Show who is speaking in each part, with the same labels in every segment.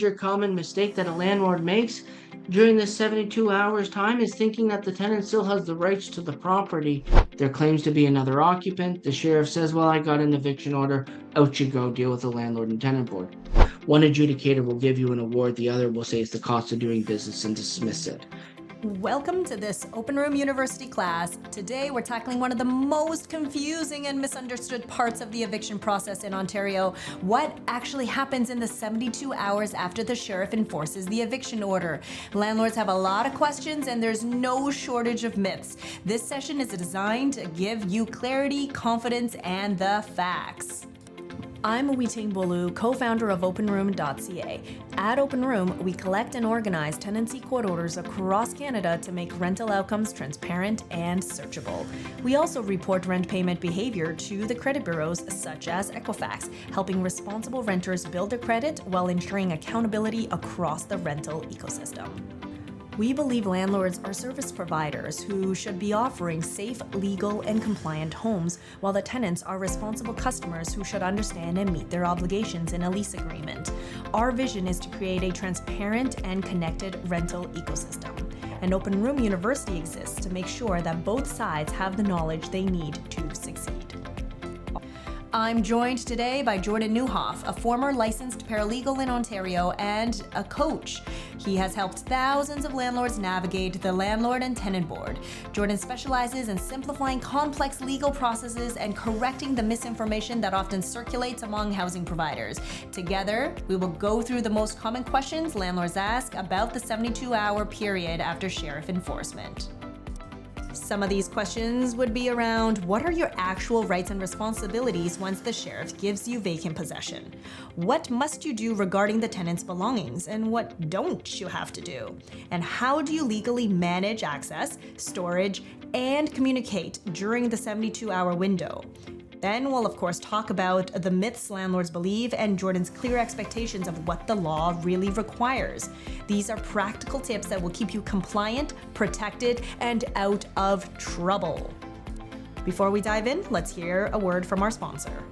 Speaker 1: major common mistake that a landlord makes during this 72 hours time is thinking that the tenant still has the rights to the property. There claims to be another occupant. The sheriff says, well, I got an eviction order. Out you go, deal with the landlord and tenant board. One adjudicator will give you an award, the other will say it's the cost of doing business and dismiss it.
Speaker 2: Welcome to this Openroom University class. Today we're tackling one of the most confusing and misunderstood parts of the eviction process in Ontario. What actually happens in the 72 hours after the sheriff enforces the eviction order? Landlords have a lot of questions and there's no shortage of myths. This session is designed to give you clarity, confidence, and the facts. I'm Weiting Bollu, co-founder of Openroom.ca. At Openroom, we collect and organize tenancy court orders across Canada to make rental outcomes transparent and searchable. We also report rent payment behavior to the credit bureaus such as Equifax, helping responsible renters build their credit while ensuring accountability across the rental ecosystem. We believe landlords are service providers who should be offering safe, legal, and compliant homes, while the tenants are responsible customers who should understand and meet their obligations in a lease agreement. Our vision is to create a transparent and connected rental ecosystem. And Openroom University exists to make sure that both sides have the knowledge they need to succeed. I'm joined today by Jordan Nieuwhof, a former licensed paralegal in Ontario and a coach. He has helped thousands of landlords navigate the Landlord and Tenant Board. Jordan specializes in simplifying complex legal processes and correcting the misinformation that often circulates among housing providers. Together, we will go through the most common questions landlords ask about the 72-hour period after sheriff enforcement. Some of these questions would be around, what are your actual rights and responsibilities once the sheriff gives you vacant possession? What must you do regarding the tenant's belongings, and what don't you have to do? And how do you legally manage access, storage, and communicate during the 72-hour window? Then we'll of course talk about the myths landlords believe and Jordan's clear expectations of what the law really requires. These are practical tips that will keep you compliant, protected, and out of trouble. Before we dive in, let's hear a word from our sponsor.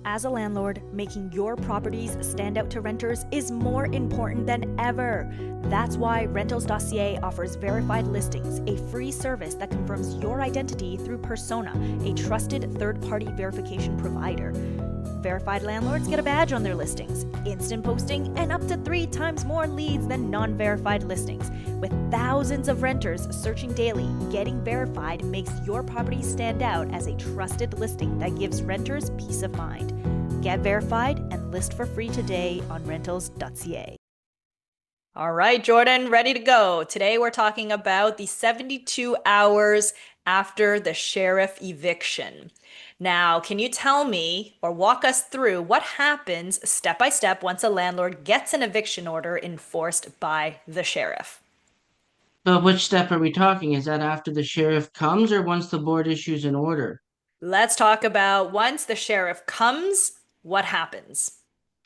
Speaker 2: As a landlord, making your properties stand out to renters is more important than ever. That's why Rentals.ca offers verified listings, a free service that confirms your identity through Persona, a trusted third-party verification provider. Verified landlords get a badge on their listings, instant posting, and up to 3 times more leads than non-verified listings. With thousands of renters searching daily, getting verified makes your property stand out as a trusted listing that gives renters peace of mind. Get verified and list for free today on Rentals.ca. All right, Jordan, ready to go. Today we're talking about the 72 hours after the sheriff eviction. Now, can you tell me or walk us through what happens step by step once a landlord gets an eviction order enforced by the sheriff?
Speaker 1: But which step are we talking? Is that after the sheriff comes or once the board issues an order?
Speaker 2: Let's talk about once the sheriff comes, what happens?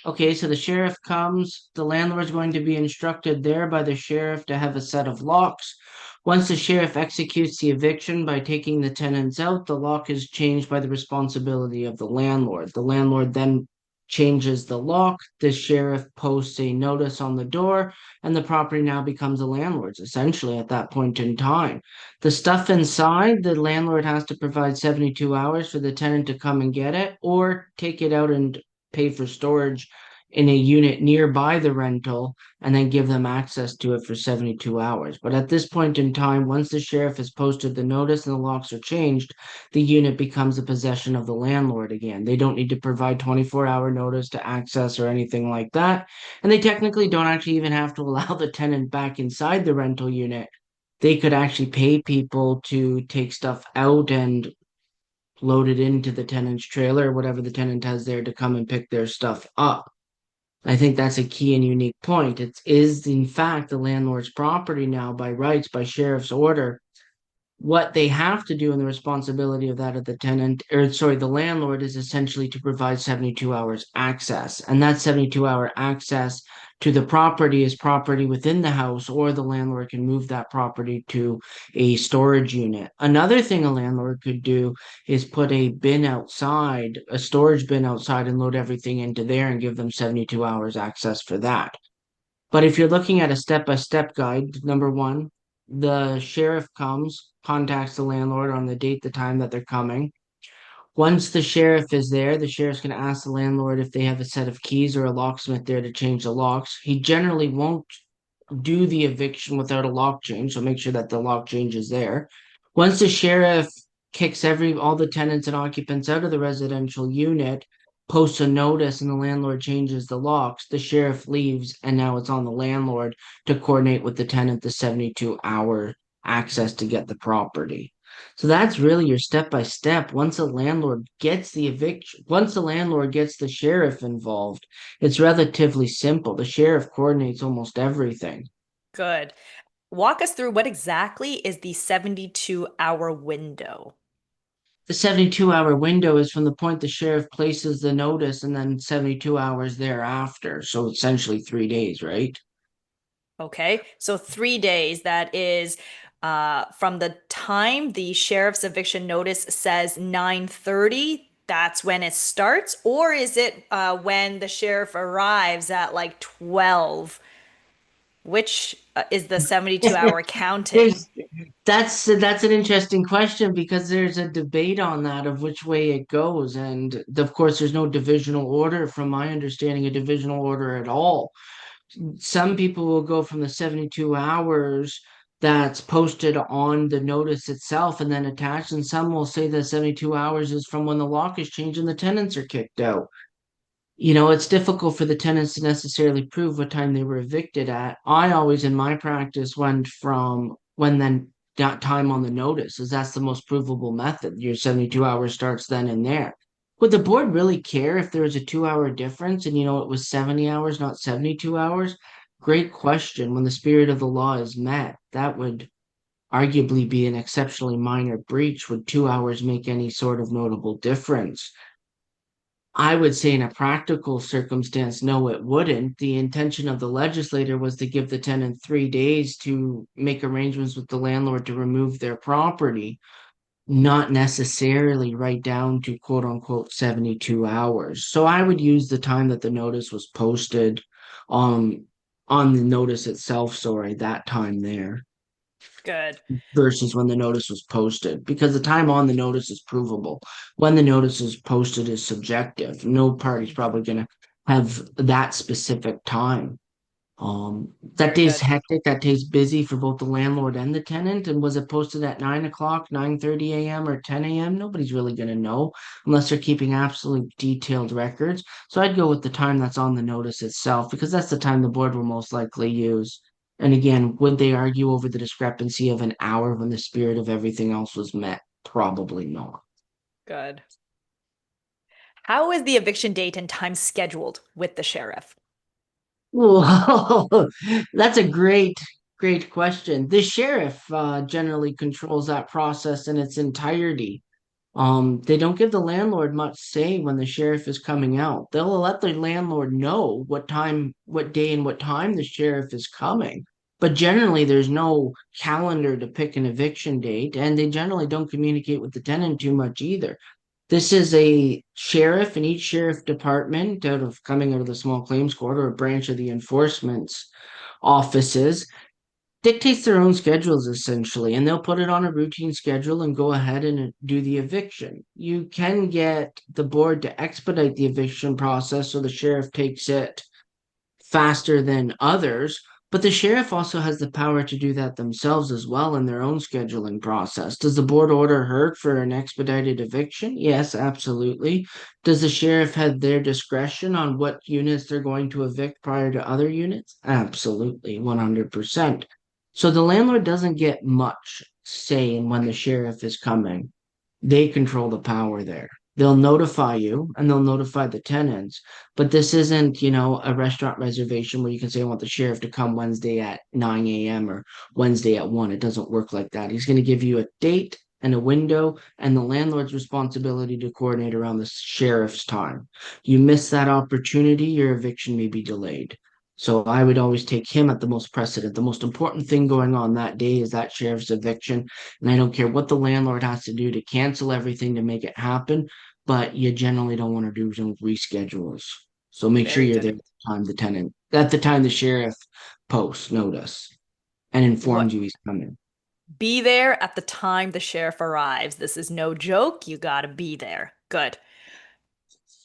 Speaker 1: Okay, so the sheriff comes, the landlord's going to be instructed there by the sheriff to have a set of locks. Once the sheriff executes the eviction by taking the tenants out, the lock is changed by the responsibility of the landlord. The landlord then changes the lock, the sheriff posts a notice on the door, and the property now becomes the landlord's, essentially at that point in time. The stuff inside, the landlord has to provide 72 hours for the tenant to come and get it, or take it out and pay for storage in a unit nearby the rental and then give them access to it for 72 hours. But at this point in time, once the sheriff has posted the notice and the locks are changed, the unit becomes the possession of the landlord again. They don't need to provide 24-hour notice to access or anything like that. And they technically don't actually even have to allow the tenant back inside the rental unit. They could actually pay people to take stuff out and load it into the tenant's trailer, whatever the tenant has there, to come and pick their stuff up. I think that's a key and unique point. It is, in fact, the landlord's property now by rights, by sheriff's order. What they have to do and the responsibility of that of the tenant, or sorry, the landlord, is essentially to provide 72 hours access. And that 72-hour access to the property is property within the house, or the landlord can move that property to a storage unit. Another thing a landlord could do is put a bin outside, a storage bin outside, and load everything into there and give them 72 hours access for that. But if you're looking at a step-by-step guide, number one, the sheriff comes, contacts the landlord on the date, the time that they're coming. Once the sheriff is there, the sheriff's going to ask the landlord if they have a set of keys or a locksmith there to change the locks. He generally won't do the eviction without a lock change, so make sure that the lock change is there. Once the sheriff kicks all the tenants and occupants out of the residential unit, posts a notice, and the landlord changes the locks, the sheriff leaves, and now it's on the landlord to coordinate with the tenant the 72-hour access to get the property. So that's really your step by step. Once the landlord gets the eviction, once the landlord gets the sheriff involved, it's relatively simple. The sheriff coordinates almost everything.
Speaker 2: Good. Walk us through what exactly is the 72-hour window?
Speaker 1: The 72-hour window is from the point the sheriff places the notice and then 72 hours thereafter. So essentially 3 days, right?
Speaker 2: Okay, so 3 days, that is from the time the sheriff's eviction notice says 9:30, that's when it starts, or is it when the sheriff arrives at like 12? Which is the 72-hour counting?
Speaker 1: There's that's an interesting question because there's a debate on that of which way it goes, and of course there's no divisional order from my understanding, a divisional order at all. Some people will go from the 72 hours that's posted on the notice itself and then attached, and some will say that 72 hours is from when the lock is changed and the tenants are kicked out. It's difficult for the tenants to necessarily prove what time they were evicted at. I always, in my practice, went from when then that time on the notice, as that's the most provable method. Your 72 hours starts then and there. Would the board really care if there was a 2 hour difference and it was 70 hours, not 72 hours? Great question. When the spirit of the law is met, that would arguably be an exceptionally minor breach. Would 2 hours make any sort of notable difference? I would say in a practical circumstance, no, it wouldn't. The intention of the legislator was to give the tenant 3 days to make arrangements with the landlord to remove their property, not necessarily right down to quote unquote 72 hours. So I would use the time that the notice was posted on the notice itself, sorry, that time there
Speaker 2: Good.
Speaker 1: versus when the notice was posted, because the time on the notice is provable. When the notice is posted is subjective. No party's probably going to have that specific time. That
Speaker 2: Very
Speaker 1: day's
Speaker 2: good.
Speaker 1: hectic. That day's busy for both the landlord and the tenant. And was it posted at 9 o'clock, 9:30 a.m., or 10 a.m.? Nobody's really going to know unless they're keeping absolute detailed records. So I'd go with the time that's on the notice itself because that's the time the board will most likely use. And again, would they argue over the discrepancy of an hour when the spirit of everything else was met? Probably not.
Speaker 2: Good. How is the eviction date and time scheduled with the sheriff?
Speaker 1: Whoa, that's a great question. The sheriff generally controls that process in its entirety. They don't give the landlord much say when the sheriff is coming out. They'll let the landlord know what time, what day, and what time the sheriff is coming. But generally, there's no calendar to pick an eviction date, and they generally don't communicate with the tenant too much either. This is a sheriff in each sheriff department coming out of the small claims court or a branch of the enforcement's offices dictates their own schedules essentially, and they'll put it on a routine schedule and go ahead and do the eviction. You can get the board to expedite the eviction process so the sheriff takes it faster than others, but the sheriff also has the power to do that themselves as well in their own scheduling process. Does the board order heard for an expedited eviction? Yes, absolutely. Does the sheriff have their discretion on what units they're going to evict prior to other units? Absolutely, 100%. So the landlord doesn't get much say in when the sheriff is coming. They control the power there. They'll notify you and they'll notify the tenants, but this isn't, a restaurant reservation where you can say, I want the sheriff to come Wednesday at 9 a.m. or Wednesday at 1. It doesn't work like that. He's going to give you a date and a window and the landlord's responsibility to coordinate around the sheriff's time. You miss that opportunity, your eviction may be delayed. So I would always take him at the most precedent. The most important thing going on that day is that sheriff's eviction. And I don't care what the landlord has to do to cancel everything to make it happen, but you generally don't want to do some reschedules. So make sure
Speaker 2: Very
Speaker 1: you're there
Speaker 2: good.
Speaker 1: at the time the tenant at the time the sheriff posts notice and
Speaker 2: What?
Speaker 1: informs you he's coming.
Speaker 2: Be there at the time the sheriff arrives. This is no joke. You gotta be there. Good.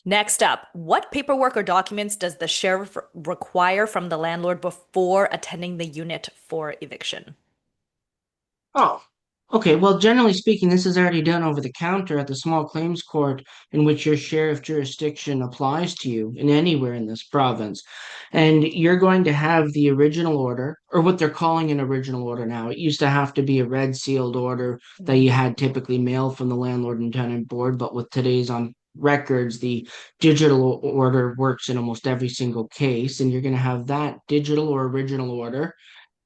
Speaker 2: Next up, what paperwork or documents does the sheriff require from the landlord before attending the unit for eviction?
Speaker 1: Oh, okay. Well, generally speaking, this is already done over the counter at the small claims court in which your sheriff jurisdiction applies to you in anywhere in this province. And you're going to have the original order, or what they're calling an original order now. It used to have to be a red sealed order that you had typically mailed from the Landlord and Tenant Board, but with today's on records, the digital order works in almost every single case, and you're going to have that digital or original order,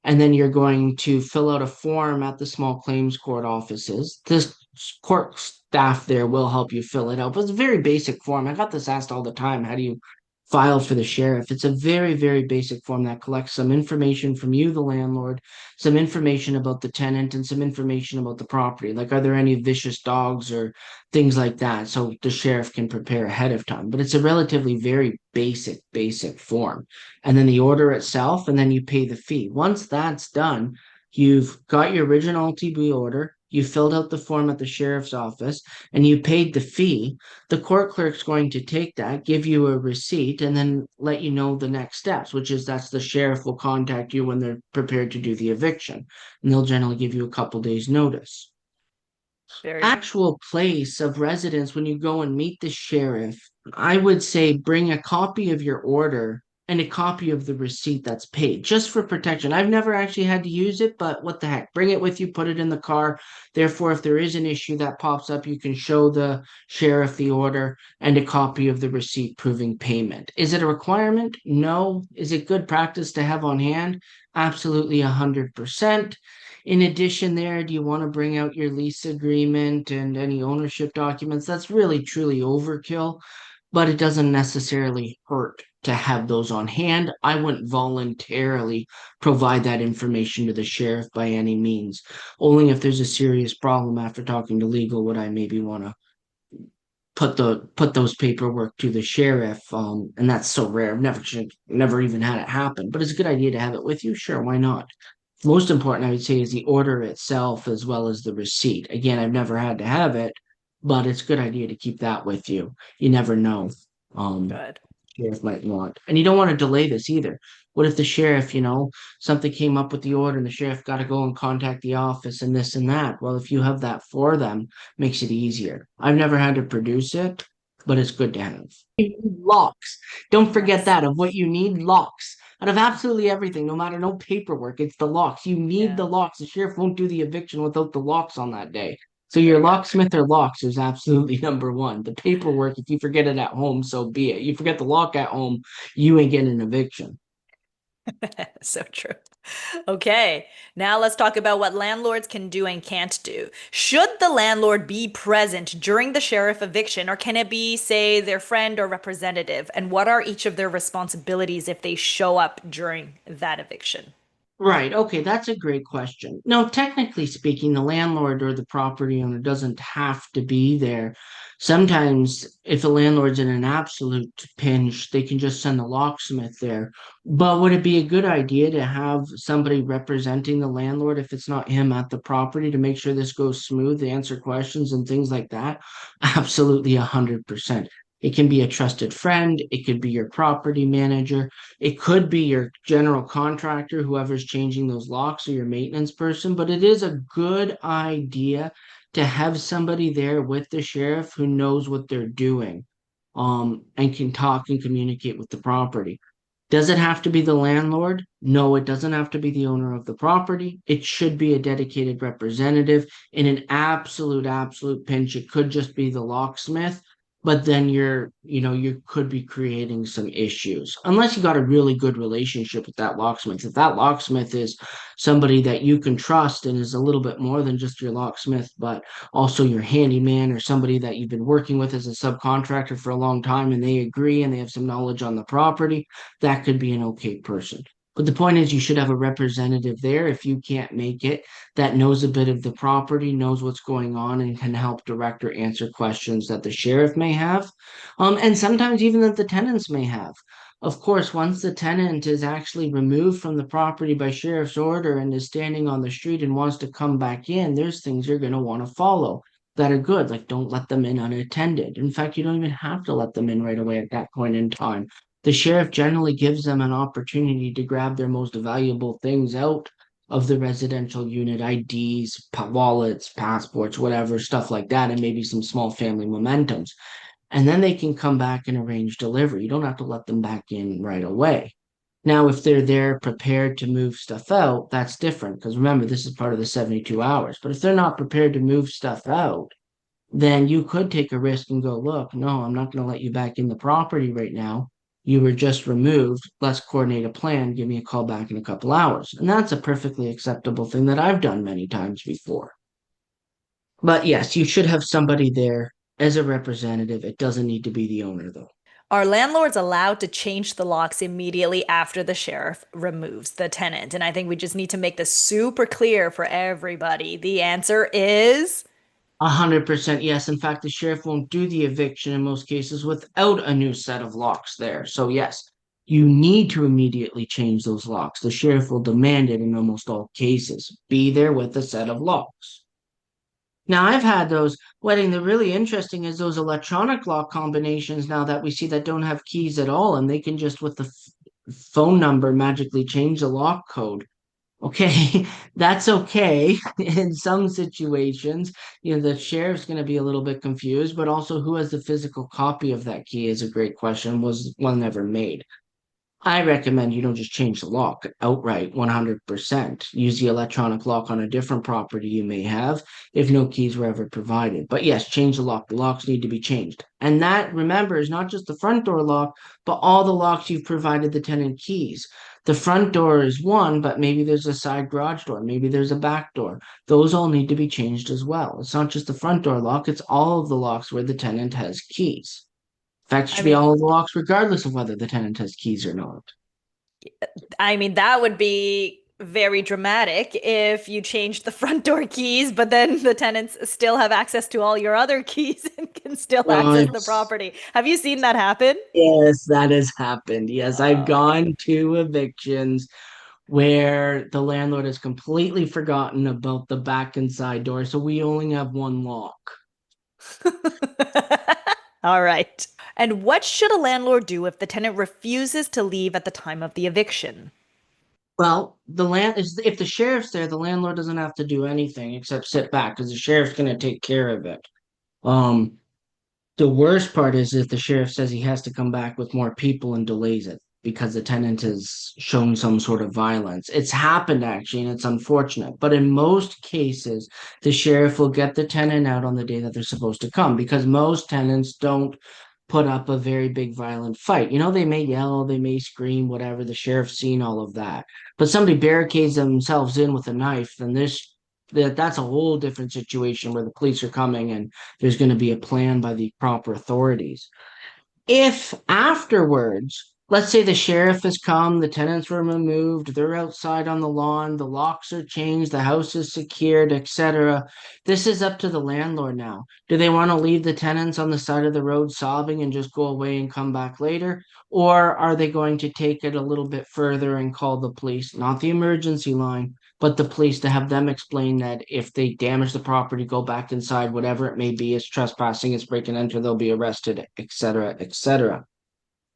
Speaker 1: and then you're going to fill out a form at the small claims court offices. This court staff there will help you fill it out, but it's a very basic form. I got this asked all the time. How do you file for the sheriff? It's a very, very basic form that collects some information from you, the landlord, some information about the tenant, and some information about the property. Like, are there any vicious dogs or things like that? So the sheriff can prepare ahead of time. But it's a relatively very basic form, and then the order itself, and then you pay the fee. Once that's done, you've got your original LTB order, you filled out the form at the sheriff's office, and you paid the fee. The court clerk's going to take that, give you a receipt, and then let you know the next steps, which is that's the sheriff will contact you when they're prepared to do the eviction, and they'll generally give you a couple days' notice.
Speaker 2: Very good.
Speaker 1: Actual place of residence when you go and meet the sheriff, I would say bring a copy of your order and a copy of the receipt that's paid, just for protection. I've never actually had to use it, but what the heck? Bring it with you, put it in the car. Therefore, if there is an issue that pops up, you can show the sheriff the order and a copy of the receipt proving payment. Is it a requirement? No. Is it good practice to have on hand? Absolutely 100%. In addition, there, do you want to bring out your lease agreement and any ownership documents? That's really truly overkill, but it doesn't necessarily hurt to have those on hand. I wouldn't voluntarily provide that information to the sheriff by any means. Only if there's a serious problem after talking to legal would I maybe want to put those paperwork to the sheriff. And that's so rare. I've never even had it happen. But it's a good idea to have it with you. Sure, why not? Most important, I would say, is the order itself as well as the receipt. Again, I've never had to have it, but it's a good idea to keep that with you. You never know.
Speaker 2: Good.
Speaker 1: Sheriff might want. And you don't want to delay this either. What if the sheriff, something came up with the order and the sheriff got to go and contact the office and this and that? Well, if you have that for them, makes it easier. I've never had to produce it, but it's good to have. You need locks. Don't forget
Speaker 2: Yes.
Speaker 1: that of what you need, locks. Out of absolutely everything, no matter no paperwork, it's the locks. You need
Speaker 2: Yeah.
Speaker 1: the locks. The sheriff won't do the eviction without the locks on that day. So your
Speaker 2: Very good.
Speaker 1: locksmith or locks is absolutely number one. The paperwork, if you forget it at home, so be it. You forget the lock at home, you ain't getting an eviction.
Speaker 2: So true. Okay, now let's talk about what landlords can do and can't do. Should the landlord be present during the sheriff eviction, or can it be, say, their friend or representative? And what are each of their responsibilities if they show up during that eviction?
Speaker 1: Right. Okay. That's a great question. No, technically speaking, the landlord or the property owner doesn't have to be there. Sometimes, if a landlord's in an absolute pinch, they can just send the locksmith there. But would it be a good idea to have somebody representing the landlord if it's not him at the property to make sure this goes smooth, to answer questions and things like that? Absolutely 100%. It can be a trusted friend. It could be your property manager. It could be your general contractor, whoever's changing those locks, or your maintenance person, but it is a good idea to have somebody there with the sheriff who knows what they're doing, and can talk and communicate with the property. Does it have to be the landlord? No, it doesn't have to be the owner of the property. It should be a dedicated representative. In an absolute pinch, it could just be the locksmith, but then you could be creating some issues unless you got a really good relationship with that locksmith. If that locksmith is somebody that you can trust and is a little bit more than just your locksmith, but also your handyman or somebody that you've been working with as a subcontractor for a long time, and they agree and they have some knowledge on the property, that could be an okay person. But the point is, you should have a representative there if you can't make it, that knows a bit of the property, knows what's going on, and can help direct or answer questions that the sheriff may have, and sometimes even that the tenants may have. Of course, once the tenant is actually removed from the property by sheriff's order and is standing on the street and wants to come back in, there's things you're going to want to follow that are good. Like, don't let them in unattended. In fact, you don't even have to let them in right away at that point in time. The sheriff generally gives them an opportunity to grab their most valuable things out of the residential unit: IDs, wallets, passports, whatever, stuff like that, and maybe some small family mementos. And then they can come back and arrange delivery. You don't have to let them back in right away. Now, if they're there prepared to move stuff out, that's different, because remember, this is part of the 72 hours. But if they're not prepared to move stuff out, then you could take a risk and go, look, no, I'm not going to let you back in the property right now. You were just removed. Let's coordinate a plan. Give me a call back in a couple hours. And that's a perfectly acceptable thing that I've done many times before. But yes, you should have somebody there as a representative. It doesn't need to be the owner, though.
Speaker 3: Are landlords allowed to change the locks immediately after the sheriff removes the tenant? And I think we just need to make this super clear for everybody. The answer is
Speaker 1: 100% yes. In fact, the sheriff won't do the eviction in most cases without a new set of locks there. So, yes, you need to immediately change those locks. The sheriff will demand it in almost all cases. Be there with a set of locks. Now, I've had those. Wedding, the really interesting is those electronic lock combinations now that we see that don't have keys at all, and they can just, with the phone number, magically change the lock code. Okay, that's okay in some situations. The sheriff's going to be a little bit confused, but also who has the physical copy of that key is a great question. Was one never made? I recommend you don't just change the lock outright 100%. Use the electronic lock on a different property you may have if no keys were ever provided. But yes, change the lock. The locks need to be changed. And that, remember, is not just the front door lock, but all the locks you've provided the tenant keys. The front door is one, but maybe there's a side garage door. Maybe there's a back door. Those all need to be changed as well. It's not just the front door lock, it's all of the locks where the tenant has keys. In fact, it
Speaker 3: I
Speaker 1: should be
Speaker 3: mean,
Speaker 1: all of the locks regardless of whether the tenant has keys or not.
Speaker 3: that would be very dramatic if you changed the front door keys, but then the tenants still have access to all your other keys and can still
Speaker 1: Well,
Speaker 3: access the property. Have you seen that happen?
Speaker 1: yes, that has happened. Yes, I've
Speaker 3: Oh,
Speaker 1: gone to evictions where the landlord has completely forgotten about the back and side door, so we only have one lock.
Speaker 3: all right. And what should a landlord do if the tenant refuses to leave at the time of the eviction?
Speaker 1: Well, if the sheriff's there, the landlord doesn't have to do anything except sit back because the sheriff's going to take care of it. Um, The worst part is if the sheriff says he has to come back with more people and delays it because the tenant has shown some sort of violence. It's happened actually, and it's unfortunate. But in most cases, the sheriff will get the tenant out on the day that they're supposed to come because most tenants don't put up a very big violent fight. They may yell, they may scream, whatever. The sheriff's seen all of that. But somebody barricades themselves in with a knife, then that's a whole different situation where the police are coming and there's going to be a plan by the proper authorities. If afterwards, let's say the sheriff has come, the tenants were removed, they're outside on the lawn, the locks are changed, the house is secured, etc. This is up to the landlord now. Do they want to leave the tenants on the side of the road sobbing and just go away and come back later? Or are they going to take it a little bit further and call the police, not the emergency line, but the police, to have them explain that if they damage the property, go back inside, whatever it may be, it's trespassing, it's break and enter, they'll be arrested, etc., etc.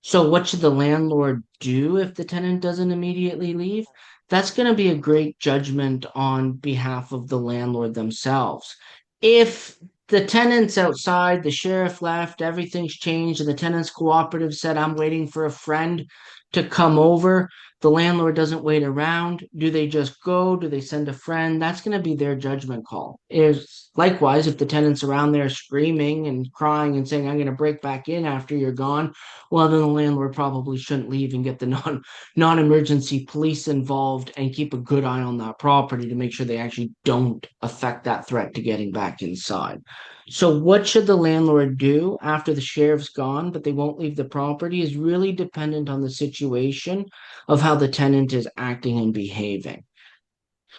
Speaker 1: So what should the landlord do if the tenant doesn't immediately leave? That's going to be a great judgment on behalf of the landlord themselves. If the tenant's outside, the sheriff left, everything's changed, and the tenant's cooperative said, I'm waiting for a friend to come over, the landlord doesn't wait around. Do they just go? Do they send a friend? That's going to be their judgment call. Is likewise, if the tenant's around there screaming and crying and saying, I'm going to break back in after you're gone, well, then the landlord probably shouldn't leave and get the non-emergency police involved and keep a good eye on that property to make sure they actually don't affect that threat to getting back inside. So what should the landlord do after the sheriff's gone, but they won't leave the property is really dependent on the situation of how the tenant is acting and behaving.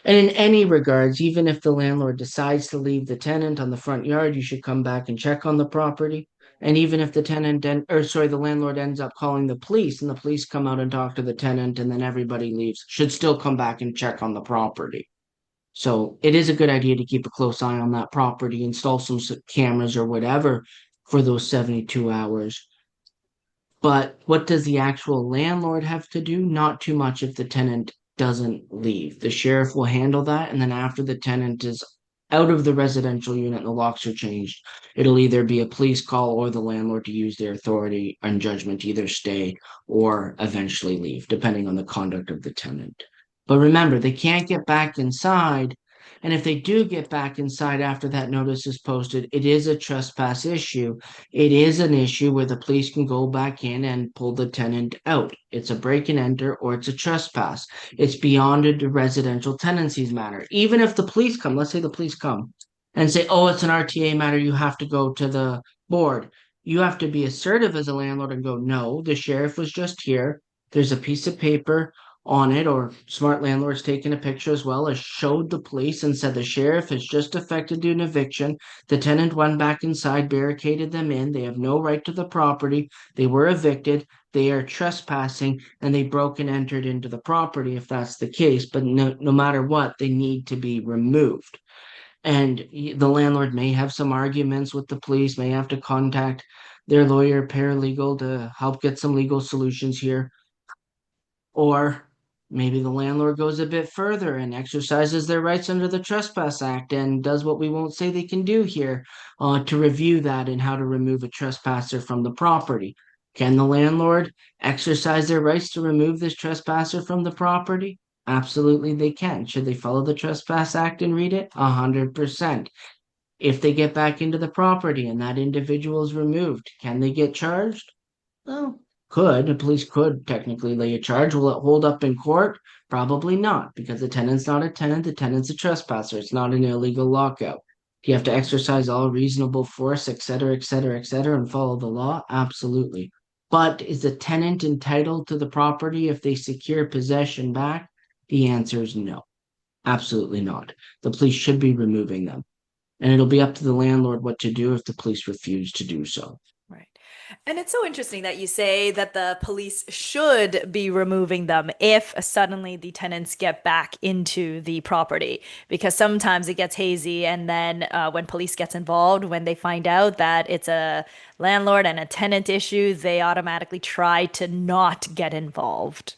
Speaker 1: And in any regards, even if the landlord decides to leave the tenant on the front yard, you should come back and check on the property. And even if the the landlord ends up calling the police and the police come out and talk to the tenant and then everybody leaves, should still come back and check on the property. So it is a good idea to keep a close eye on that property, install some cameras or whatever for those 72 hours. But what does the actual landlord have to do? Not too much if the tenant doesn't leave. The sheriff will handle that. And then after the tenant is out of the residential unit and the locks are changed, it'll either be a police call or the landlord to use their authority and judgment to either stay or eventually leave, depending on the conduct of the tenant. But remember, they can't get back inside. And if they do get back inside after that notice is posted, it is a trespass issue. It is an issue where the police can go back in and pull the tenant out. It's a break and enter or it's a trespass. It's beyond a residential tenancies matter. Even if the police come, let's say the police come and say, oh, it's an RTA matter, you have to go to the board. You have to be assertive as a landlord and go, no, the sheriff was just here. There's a piece of paper on it, or smart landlords taking a picture as well, as showed the police and said the sheriff has just effected an eviction. The tenant went back inside, barricaded them in. They have no right to the property. They were evicted. They are trespassing and they broke and entered into the property if that's the case. But no matter what, they need to be removed. And the landlord may have some arguments with the police, may have to contact their lawyer, paralegal to help get some legal solutions here. Or maybe the landlord goes a bit further and exercises their rights under the Trespass Act and does what we won't say they can do here to review that and how to remove a trespasser from the property. Can the landlord exercise their rights to remove this trespasser from the property? Absolutely, they can. Should they follow the Trespass Act and read it? 100%. If they get back into the property and that individual is removed, can they get charged? Well, the police could technically lay a charge. Will it hold up in court? Probably not, because the tenant's not a tenant, the tenant's a trespasser. It's not an illegal lockout. Do you have to exercise all reasonable force, et cetera, et cetera, et cetera, and follow the law? Absolutely. But is the tenant entitled to the property if they secure possession back? The answer is no. Absolutely not. The police should be removing them. And it'll be up to the landlord what to do if the police refuse to do so.
Speaker 3: Right. And it's so interesting that you say that the police should be removing them if suddenly the tenants get back into the property, because sometimes it gets hazy. And then when police gets involved, when they find out that it's a landlord and a tenant issue, they automatically try to not get involved.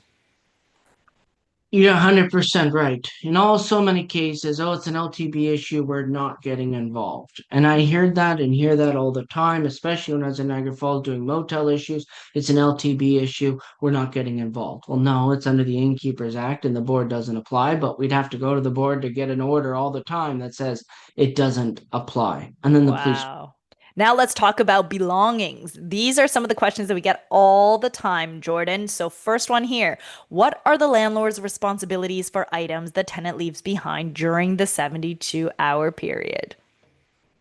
Speaker 1: You're 100% right. In so many cases, oh, it's an LTB issue, we're not getting involved. And I hear that all the time, especially when I was in Niagara Falls doing motel issues. It's an LTB issue, we're not getting involved. Well, no, it's under the Innkeepers Act and the board doesn't apply, but we'd have to go to the board to get an order all the time that says it doesn't apply. And then the police.
Speaker 3: Wow. Now let's talk about belongings. These are some of the questions that we get all the time, Jordan. So first one here, what are the landlord's responsibilities for items the tenant leaves behind during the 72-hour period?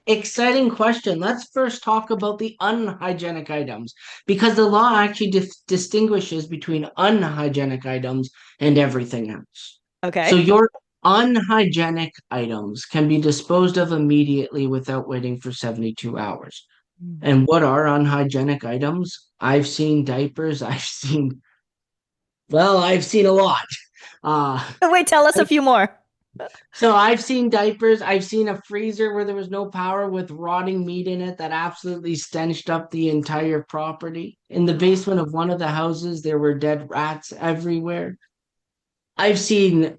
Speaker 1: Exciting question. Let's first talk about the unhygienic items because the law actually distinguishes between unhygienic items and everything else.
Speaker 3: Okay.
Speaker 1: So your unhygienic items can be disposed of immediately without waiting for 72 hours. And what are unhygienic items? I've seen diapers. I've seen a lot.
Speaker 3: Wait, tell us a few more.
Speaker 1: So I've seen diapers. I've seen a freezer where there was no power with rotting meat in it that absolutely stenched up the entire property. In the basement of one of the houses, there were dead rats everywhere. I've seen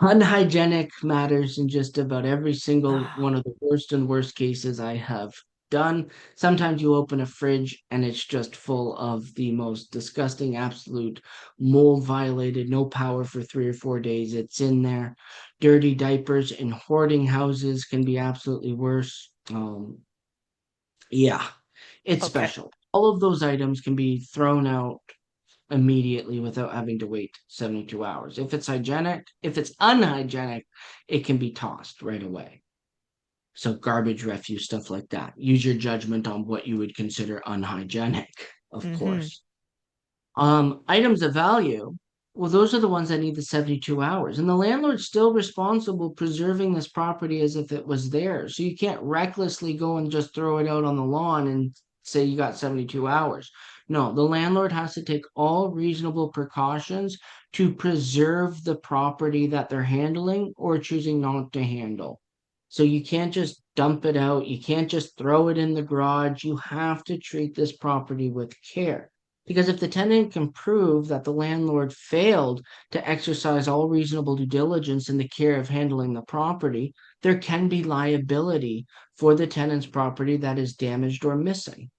Speaker 1: unhygienic matters in just about every single one of the worst and worst cases I have done. Sometimes you open a fridge and it's just full of the most disgusting, absolute mold violated, no power for 3 or 4 days. It's in there. Dirty diapers in hoarding houses can be absolutely worse. It's
Speaker 3: Okay.
Speaker 1: special. All of those items can be thrown out immediately without having to wait 72 hours. If it's unhygienic, it can be tossed right away. So garbage, refuse, stuff like that. Use your judgment on what you would consider unhygienic, of course. Items of value, well, those are the ones that need the 72 hours. And the landlord's still responsible preserving this property as if it was theirs. So you can't recklessly go and just throw it out on the lawn and say you got 72 hours. No, the landlord has to take all reasonable precautions to preserve the property that they're handling or choosing not to handle. So you can't just dump it out. You can't just throw it in the garage. You have to treat this property with care. Because if the tenant can prove that the landlord failed to exercise all reasonable due diligence in the care of handling the property, there can be liability for the tenant's property that is damaged or missing.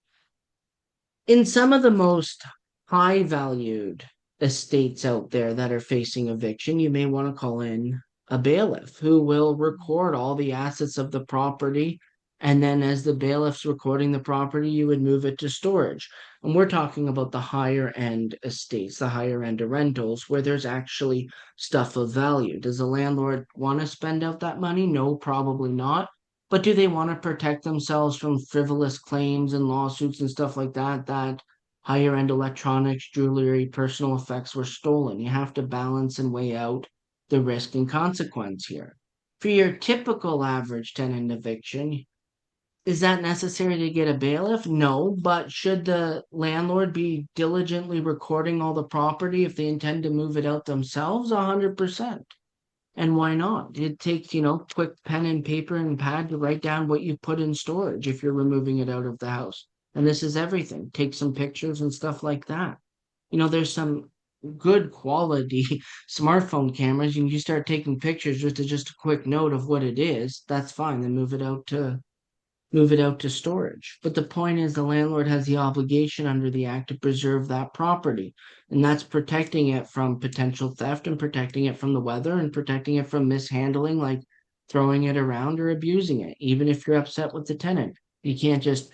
Speaker 1: In some of the most high valued estates out there that are facing eviction, you may want to call in a bailiff who will record all the assets of the property. And then, as the bailiff's recording the property, you would move it to storage. And we're talking about the higher end estates, the higher end of rentals, where there's actually stuff of value. Does the landlord want to spend out that money? No, probably not. But do they want to protect themselves from frivolous claims and lawsuits and stuff like that, that higher end electronics, jewelry, personal effects were stolen? You have to balance and weigh out the risk and consequence here. For your typical average tenant eviction, is that necessary to get a bailiff? No, but should the landlord be diligently recording all the property if they intend to move it out themselves? 100%. And why not? It takes, quick pen and paper and pad to write down what you put in storage if you're removing it out of the house. And this is everything. Take some pictures and stuff like that. There's some good quality smartphone cameras. You start taking pictures with just a quick note of what it is. That's fine. Then move it out to storage. But the point is, the landlord has the obligation under the act to preserve that property. And that's protecting it from potential theft and protecting it from the weather and protecting it from mishandling, like throwing it around or abusing it. Even if you're upset with the tenant, you can't just,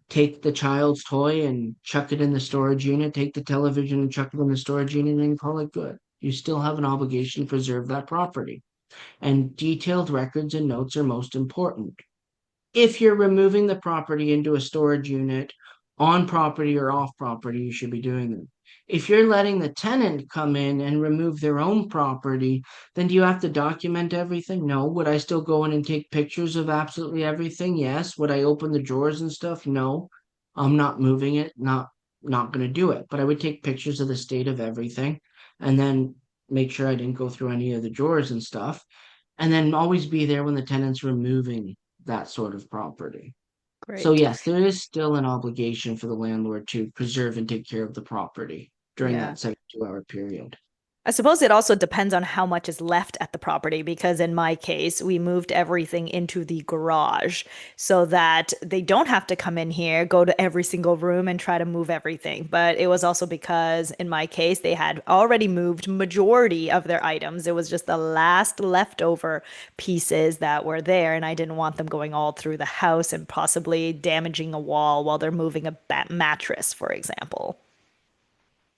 Speaker 1: take the child's toy and chuck it in the storage unit, take the television and chuck it in the storage unit and call it good. You still have an obligation to preserve that property. And detailed records and notes are most important. If you're removing the property into a storage unit on property or off property, you should be doing them. If you're letting the tenant come in and remove their own property, then do you have to document everything? No. Would I still go in and take pictures of absolutely everything? Yes. Would I open the drawers and stuff? No. I'm not moving it, not going to do it. But I would take pictures of the state of everything and then make sure I didn't go through any of the drawers and stuff. And then always be there when the tenant's removing that sort of property. So
Speaker 3: Great.
Speaker 1: yes, there is still an obligation for the landlord to preserve and take care of the property during
Speaker 3: Yeah.
Speaker 1: that 72-hour period.
Speaker 3: I suppose it also depends on how much is left at the property because in my case, we moved everything into the garage so that they don't have to come in here, go to every single room and try to move everything. But it was also because in my case, they had already moved majority of their items. It was just the last leftover pieces that were there, and I didn't want them going all through the house and possibly damaging a wall while they're moving a mattress, for example.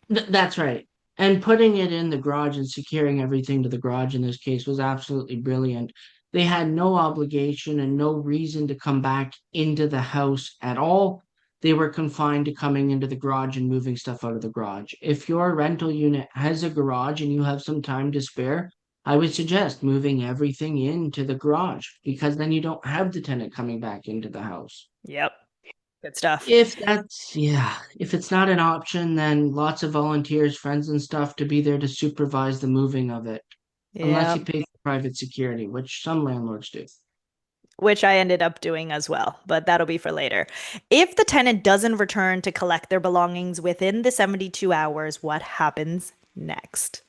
Speaker 1: That's right. And putting it in the garage and securing everything to the garage in this case was absolutely brilliant. They had no obligation and no reason to come back into the house at all. They were confined to coming into the garage and moving stuff out of the garage. If your rental unit has a garage and you have some time to spare, I would suggest moving everything into the garage because then you don't have the tenant coming back into the house.
Speaker 3: Yep. Good stuff.
Speaker 1: If it's not an option, then lots of volunteers, friends and stuff to be there to supervise the moving of it, unless
Speaker 3: Yeah.
Speaker 1: you pay for private security, which some landlords do.
Speaker 3: Which I ended up doing as well, but that'll be for later. If the tenant doesn't return to collect their belongings within the 72 hours, what happens next?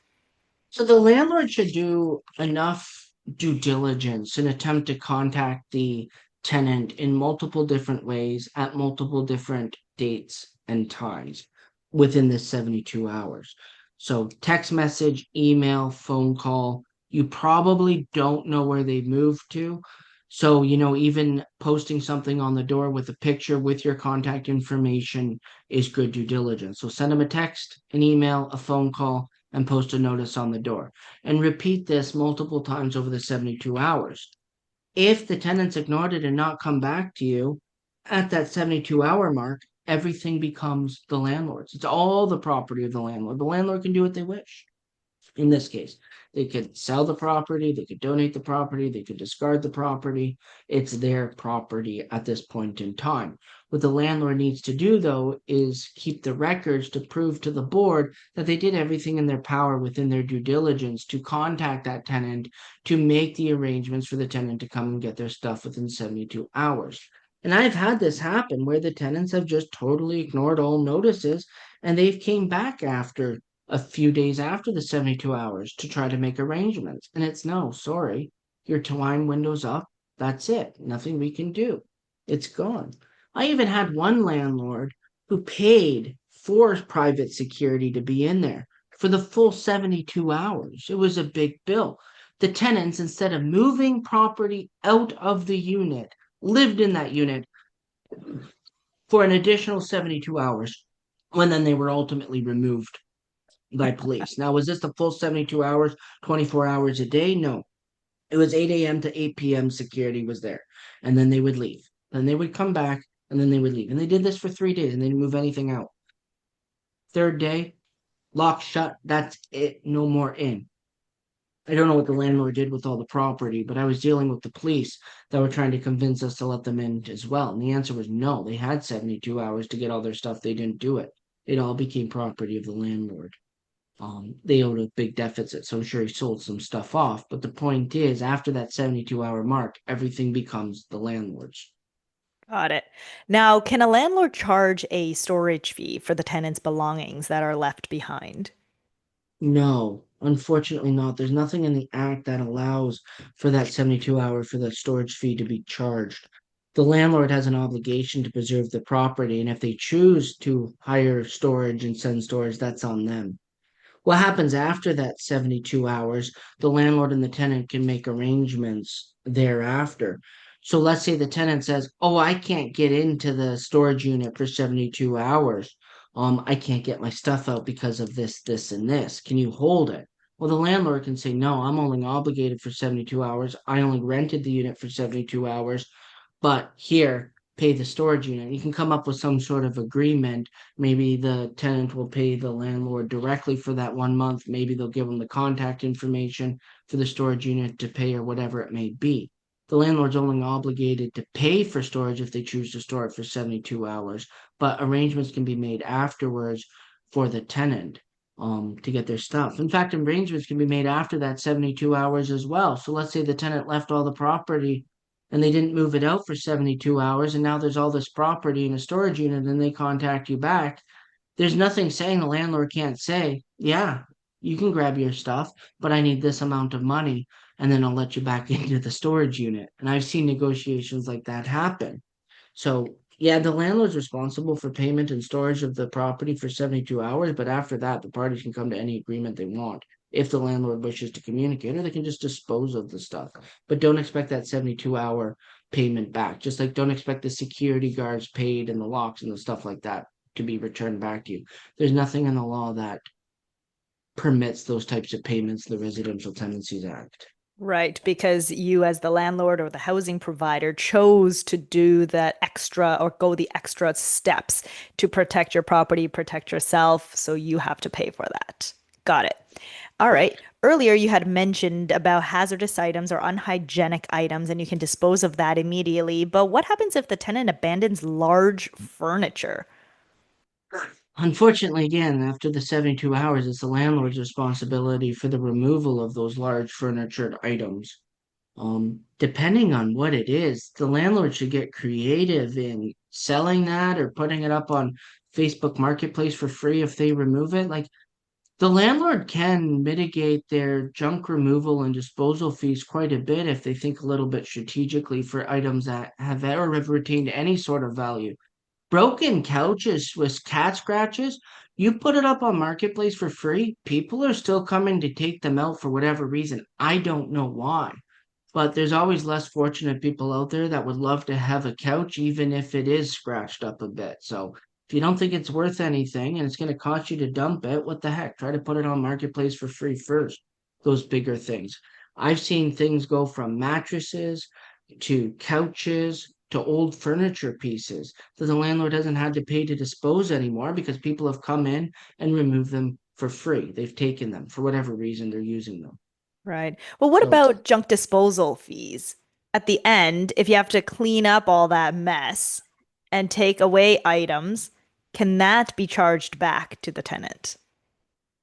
Speaker 1: So the landlord should do enough due diligence and attempt to contact the tenant in multiple different ways at multiple different dates and times within the 72 hours. So text message, email, phone call. You probably don't know where they've moved to. So, even posting something on the door with a picture with your contact information is good due diligence. So send them a text, an email, a phone call, and post a notice on the door. And repeat this multiple times over the 72 hours. If the tenant's ignored it and not come back to you at that 72-hour mark, everything becomes the landlord's. It's all the property of the landlord. The landlord can do what they wish. In this case, they could sell the property, they could donate the property, they could discard the property. It's their property at this point in time. What the landlord needs to do, though, is keep the records to prove to the board that they did everything in their power within their due diligence to contact that tenant to make the arrangements for the tenant to come and get their stuff within 72 hours. And I've had this happen where the tenants have just totally ignored all notices and they've came back after a few days after the 72 hours to try to make arrangements. And it's no, sorry, your time window's up. That's it. Nothing we can do. It's gone. I even had one landlord who paid for private security to be in there for the full 72 hours. It was a big bill. The tenants, instead of moving property out of the unit, lived in that unit for an additional 72 hours when then they were ultimately removed by police. Now, was this the full 72 hours, 24 hours a day? No. It was 8 a.m. to 8 p.m. security was there. And then they would leave. Then they would come back and then they would leave. And they did this for 3 days and they didn't move anything out. Third day, lock shut. That's it. No more in. I don't know what the landlord did with all the property, but I was dealing with the police that were trying to convince us to let them in as well. And the answer was no. They had 72 hours to get all their stuff. They didn't do it. It all became property of the landlord. They owed a big deficit, so I'm sure he sold some stuff off. But the point is, after that 72-hour mark, everything becomes the landlord's.
Speaker 3: Got it. Now, can a landlord charge a storage fee for the tenant's belongings that are left behind?
Speaker 1: No, unfortunately not. There's nothing in the act that allows for that 72-hour for the storage fee to be charged. The landlord has an obligation to preserve the property, and if they choose to hire storage and send storage, that's on them. What happens after that 72 hours, the landlord and the tenant can make arrangements thereafter. So let's say the tenant says, "Oh, I can't get into the storage unit for 72 hours. I can't get my stuff out because of this, this, and this. Can you hold it?" Well, the landlord can say, "No, I'm only obligated for 72 hours. I only rented the unit for 72 hours, but here, pay the storage unit." You can come up with some sort of agreement. Maybe the tenant will pay the landlord directly for that 1 month. Maybe they'll give them the contact information for the storage unit to pay or whatever it may be. The landlord's only obligated to pay for storage if they choose to store it for 72 hours, but arrangements can be made afterwards for the tenant to get their stuff. In fact, arrangements can be made after that 72 hours as well. So let's say the tenant left all the property and they didn't move it out for 72 hours and now there's all this property in a storage unit and they contact you back. There's nothing saying the landlord can't say, "Yeah, you can grab your stuff, but I need this amount of money and then I'll let you back into the storage unit." And I've seen negotiations like that happen. So yeah, the landlord's responsible for payment and storage of the property for 72 hours, but after that, the parties can come to any agreement they want. If the landlord wishes to communicate, or they can just dispose of the stuff. But don't expect that 72-hour payment back. Just like don't expect the security guards paid and the locks and the stuff like that to be returned back to you. There's nothing in the law that permits those types of payments, the Residential Tenancies Act.
Speaker 3: Right, because you, as the landlord or the housing provider, chose to do that extra or go the extra steps to protect your property, protect yourself. So you have to pay for that. Got it. All right. Earlier, you had mentioned about hazardous items or unhygienic items, and you can dispose of that immediately. But what happens if the tenant abandons large furniture?
Speaker 1: Unfortunately, again, after the 72 hours, it's the landlord's responsibility for the removal of those large furniture items. Depending on what it is, the landlord should get creative in selling that or putting it up on Facebook Marketplace for free if they remove it. Like the landlord can mitigate their junk removal and disposal fees quite a bit if they think a little bit strategically for items that have or have retained any sort of value. Broken couches with cat scratches, you put it up on Marketplace for free, people are still coming to take them out for whatever reason. I don't know why. But there's always less fortunate people out there that would love to have a couch, even if it is scratched up a bit. So if you don't think it's worth anything and it's going to cost you to dump it, what the heck? Try to put it on Marketplace for free first. Those bigger things. I've seen things go from mattresses to couches to old furniture pieces that the landlord hasn't had to pay to dispose anymore because people have come in and removed them for free. They've taken them for whatever reason they're using them.
Speaker 3: Right. Well, what
Speaker 1: So
Speaker 3: about junk disposal fees? At the end, if you have to clean up all that mess and take away items, can that be charged back to the tenant?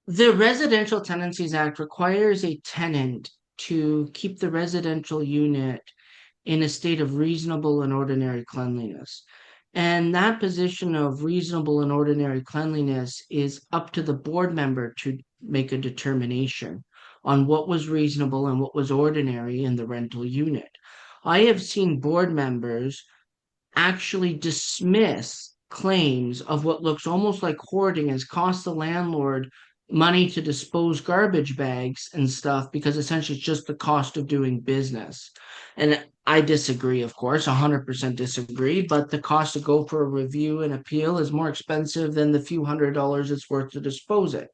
Speaker 1: the Residential Tenancies Act requires a tenant to keep the residential unit in a state of reasonable and ordinary cleanliness. And that position of reasonable and ordinary cleanliness is up to the board member to make a determination on what was reasonable and what was ordinary in the rental unit. I have seen board members actually dismiss claims of what looks almost like hoarding has cost the landlord money to dispose garbage bags and stuff because essentially it's just the cost of doing business. And I disagree, of course, 100% disagree, but the cost to go for a review and appeal is more expensive than the few $100s it's worth to dispose it.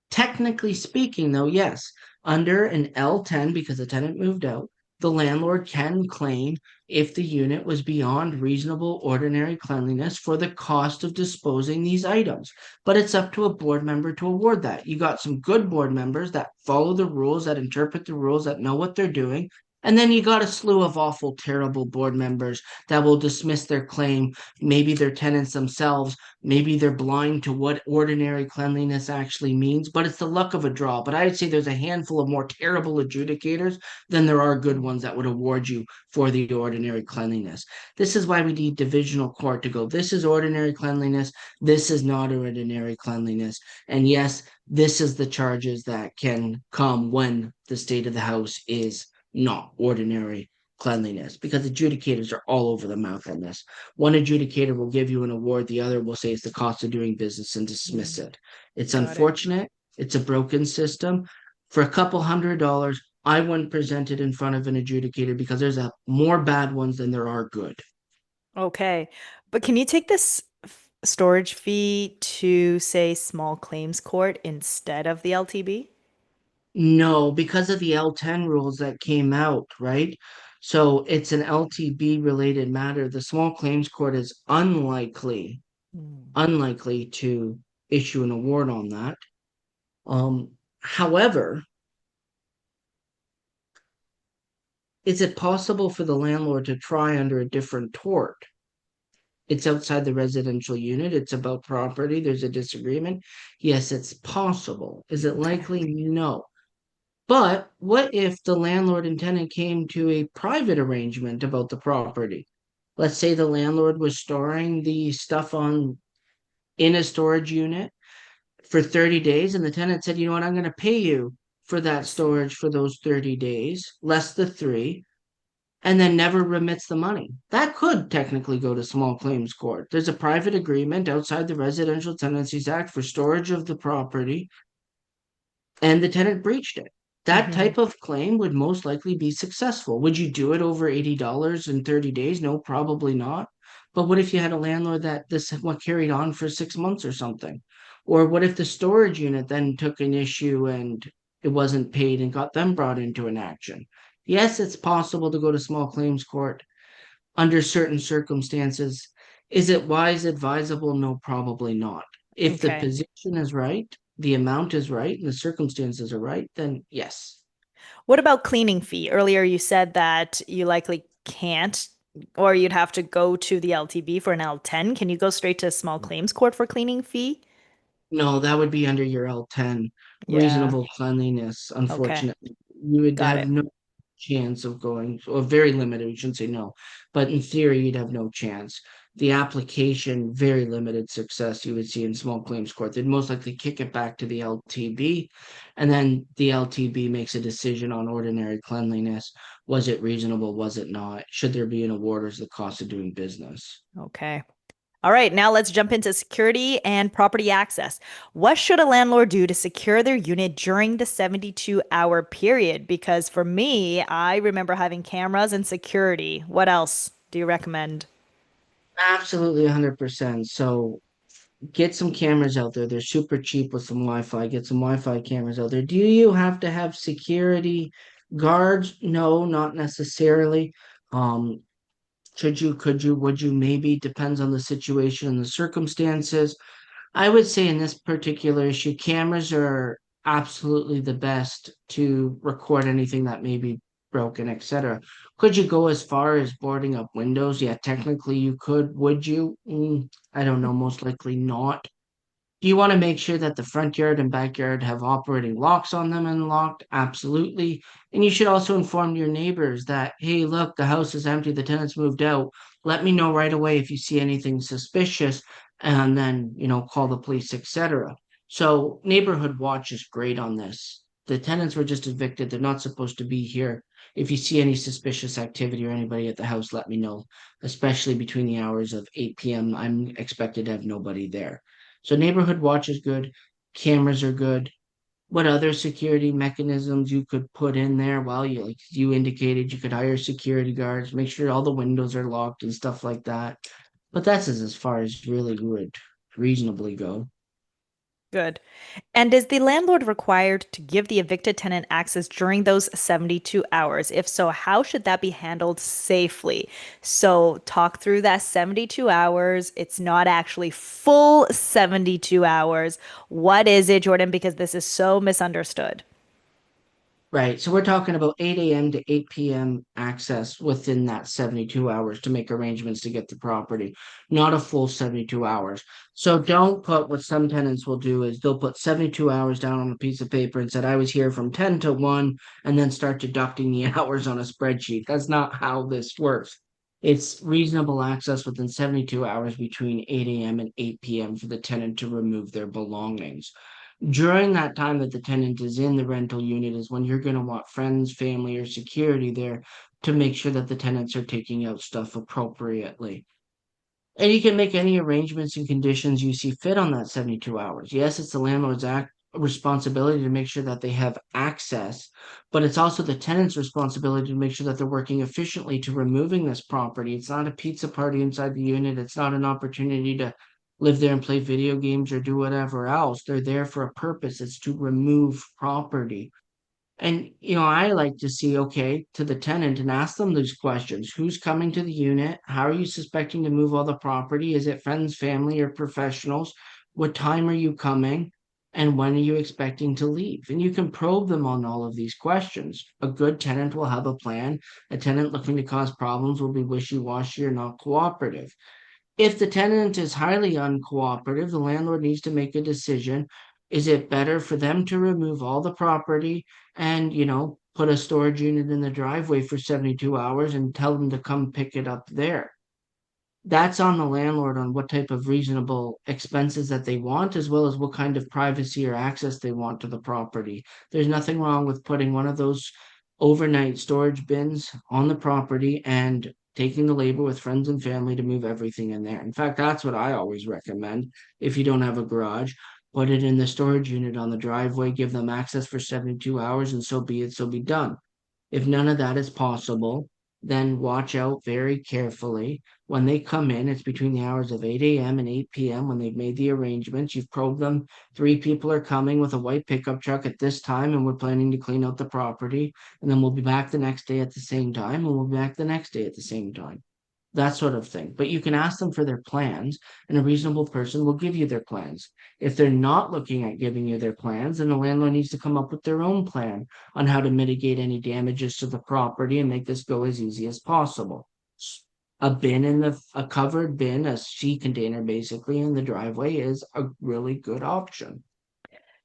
Speaker 1: Technically speaking, though, yes, under an L10, because the tenant moved out, the landlord can claim if the unit was beyond reasonable ordinary cleanliness for the cost of disposing these items. But it's up to a board member to award that. You got some good board members that follow the rules, that interpret the rules, that know what they're doing. And then you got a slew of awful, terrible board members that will dismiss their claim. Maybe they're tenants themselves. Maybe they're blind to what ordinary cleanliness actually means, but it's the luck of a draw. But I'd say there's a handful of more terrible adjudicators than there are good ones that would award you for the ordinary cleanliness. This is why we need divisional court to go, this is ordinary cleanliness, this is not ordinary cleanliness. And yes, this is the charges that can come when the state of the house is not ordinary cleanliness, because adjudicators are all over the map on this. One adjudicator will give you an award, the other will say it's the cost of doing business and dismiss it. It's
Speaker 3: Got it.
Speaker 1: unfortunate. It's a broken system. For a couple $100, I wouldn't present it in front of an adjudicator because there's more bad ones than there are good.
Speaker 3: Okay. But can you take this storage fee to, say, small claims court instead of the LTB?
Speaker 1: No, because of the L10 rules that came out, right? So it's an LTB related matter. The small claims court is
Speaker 3: Hmm.
Speaker 1: unlikely to issue an award on that. However, is it possible for the landlord to try under a different tort? It's outside the residential unit. It's about property. There's a disagreement. Yes, it's possible. Is it
Speaker 3: Okay.
Speaker 1: likely? No. But what if the landlord and tenant came to a private arrangement about the property? Let's say the landlord was storing the stuff on in a storage unit for 30 days, and the tenant said, you know what, I'm going to pay you for
Speaker 3: I
Speaker 1: that
Speaker 3: see.
Speaker 1: storage for those 30 days, less the three, and then never remits the money. That could technically go to small claims court. There's a private agreement outside the Residential Tenancies Act for storage of the property, and the tenant breached it. That
Speaker 3: Hmm.
Speaker 1: type of claim would most likely be successful. Would you do it over $80 in 30 days? No, probably not. But what if you had a landlord that this what carried on for 6 months or something? Or what if the storage unit then took an issue and it wasn't paid and got them brought into an action? Yes, it's possible to go to small claims court under certain circumstances. Is it wise, advisable? No, probably not. If the
Speaker 3: Okay.
Speaker 1: position is right, the amount is right, and the circumstances are right, then yes.
Speaker 3: What about cleaning fee? Earlier you said that you likely can't, or you'd have to go to the LTB for an L10. Can you go straight to small claims court for cleaning fee?
Speaker 1: No, that would be under your L10.
Speaker 3: Yeah.
Speaker 1: Reasonable cleanliness,
Speaker 3: Okay.
Speaker 1: unfortunately. You would
Speaker 3: Got
Speaker 1: have
Speaker 3: it.
Speaker 1: no chance of going, or very limited, we shouldn't say no, but in theory, you'd have no chance. The application, very limited success you would see in small claims court. They'd most likely kick it back to the LTB, and then the LTB makes a decision on ordinary cleanliness. Was it reasonable? Was it not? Should there be an award, or is the cost of doing business?
Speaker 3: Okay. All right, now let's jump into security and property access. What should a landlord do to secure their unit during the 72-hour period? Because for me, I remember having cameras and security. What else do you recommend?
Speaker 1: Absolutely 100%. So get some cameras out there. They're super cheap with some Wi-Fi. Get some Wi-Fi cameras out there. Do you have to have security guards? No, not necessarily. Um, could you, would you, maybe depends on the situation and the circumstances. I would say in this particular issue, cameras are absolutely the best to record anything that may be broken, etc. Could you go as far as boarding up windows? Yeah, technically you could. Would you? I don't know. Most likely not. Do you want to make sure that the front yard and backyard have operating locks on them and locked? Absolutely. And you should also inform your neighbors that, hey, look, the house is empty, the tenants moved out. Let me know right away if you see anything suspicious, and then, call the police, etc. So, neighborhood watch is great on this. The tenants were just evicted, they're not supposed to be here. If you see any suspicious activity or anybody at the house, let me know, especially between the hours of 8 p.m. I'm expected to have nobody there. So neighborhood watch is good. Cameras are good. What other security mechanisms you could put in there? Well, like you indicated, you could hire security guards, make sure all the windows are locked and stuff like that. But that's as far as really would reasonably go.
Speaker 3: Good. And is the landlord required to give the evicted tenant access during those 72 hours? If so, how should that be handled safely? So, talk through that 72 hours. It's not actually full 72 hours. What is it, Jordan? Because this is so misunderstood.
Speaker 1: Right. So we're talking about 8 a.m. to 8 p.m. access within that 72 hours to make arrangements to get the property, not a full 72 hours. So don't put what some tenants will do is they'll put 72 hours down on a piece of paper and said, I was here from 10 to 1, and then start deducting the hours on a spreadsheet. That's not how this works. It's reasonable access within 72 hours between 8 a.m. and 8 p.m. for the tenant to remove their belongings. During that time that the tenant is in the rental unit is when you're going to want friends, family, or security there to make sure that the tenants are taking out stuff appropriately. And you can make any arrangements and conditions you see fit on that 72 hours. Yes, it's the landlord's responsibility to make sure that they have access, but it's also the tenant's responsibility to make sure that they're working efficiently to removing this property. It's not a pizza party inside the unit. It's not an opportunity to live there and play video games or do whatever else. They're there for a purpose. It's to remove property. And, I like to see, okay, to the tenant and ask them these questions. Who's coming to the unit? How are you suspecting to move all the property? Is it friends, family, or professionals? What time are you coming? And when are you expecting to leave? And you can probe them on all of these questions. A good tenant will have a plan. A tenant looking to cause problems will be wishy-washy or not cooperative. If the tenant is highly uncooperative, the landlord needs to make a decision. Is it better for them to remove all the property and, put a storage unit in the driveway for 72 hours and tell them to come pick it up there? That's on the landlord on what type of reasonable expenses that they want, as well as what kind of privacy or access they want to the property. There's nothing wrong with putting one of those overnight storage bins on the property and taking the labor with friends and family to move everything in there. In fact, that's what I always recommend. If you don't have a garage, put it in the storage unit on the driveway, give them access for 72 hours, and so be it, so be done. If none of that is possible, then watch out very carefully. When they come in, it's between the hours of 8 a.m. and 8 p.m. when they've made the arrangements. You've probed them. 3 people are coming with a white pickup truck at this time, and we're planning to clean out the property. And then we'll be back the next day at the same time, and we'll be back the next day at the same time. That sort of thing. But you can ask them for their plans, and a reasonable person will give you their plans. If they're not looking at giving you their plans, then the landlord needs to come up with their own plan on how to mitigate any damages to the property and make this go as easy as possible. A covered bin, a sea container basically in the driveway is a really good option.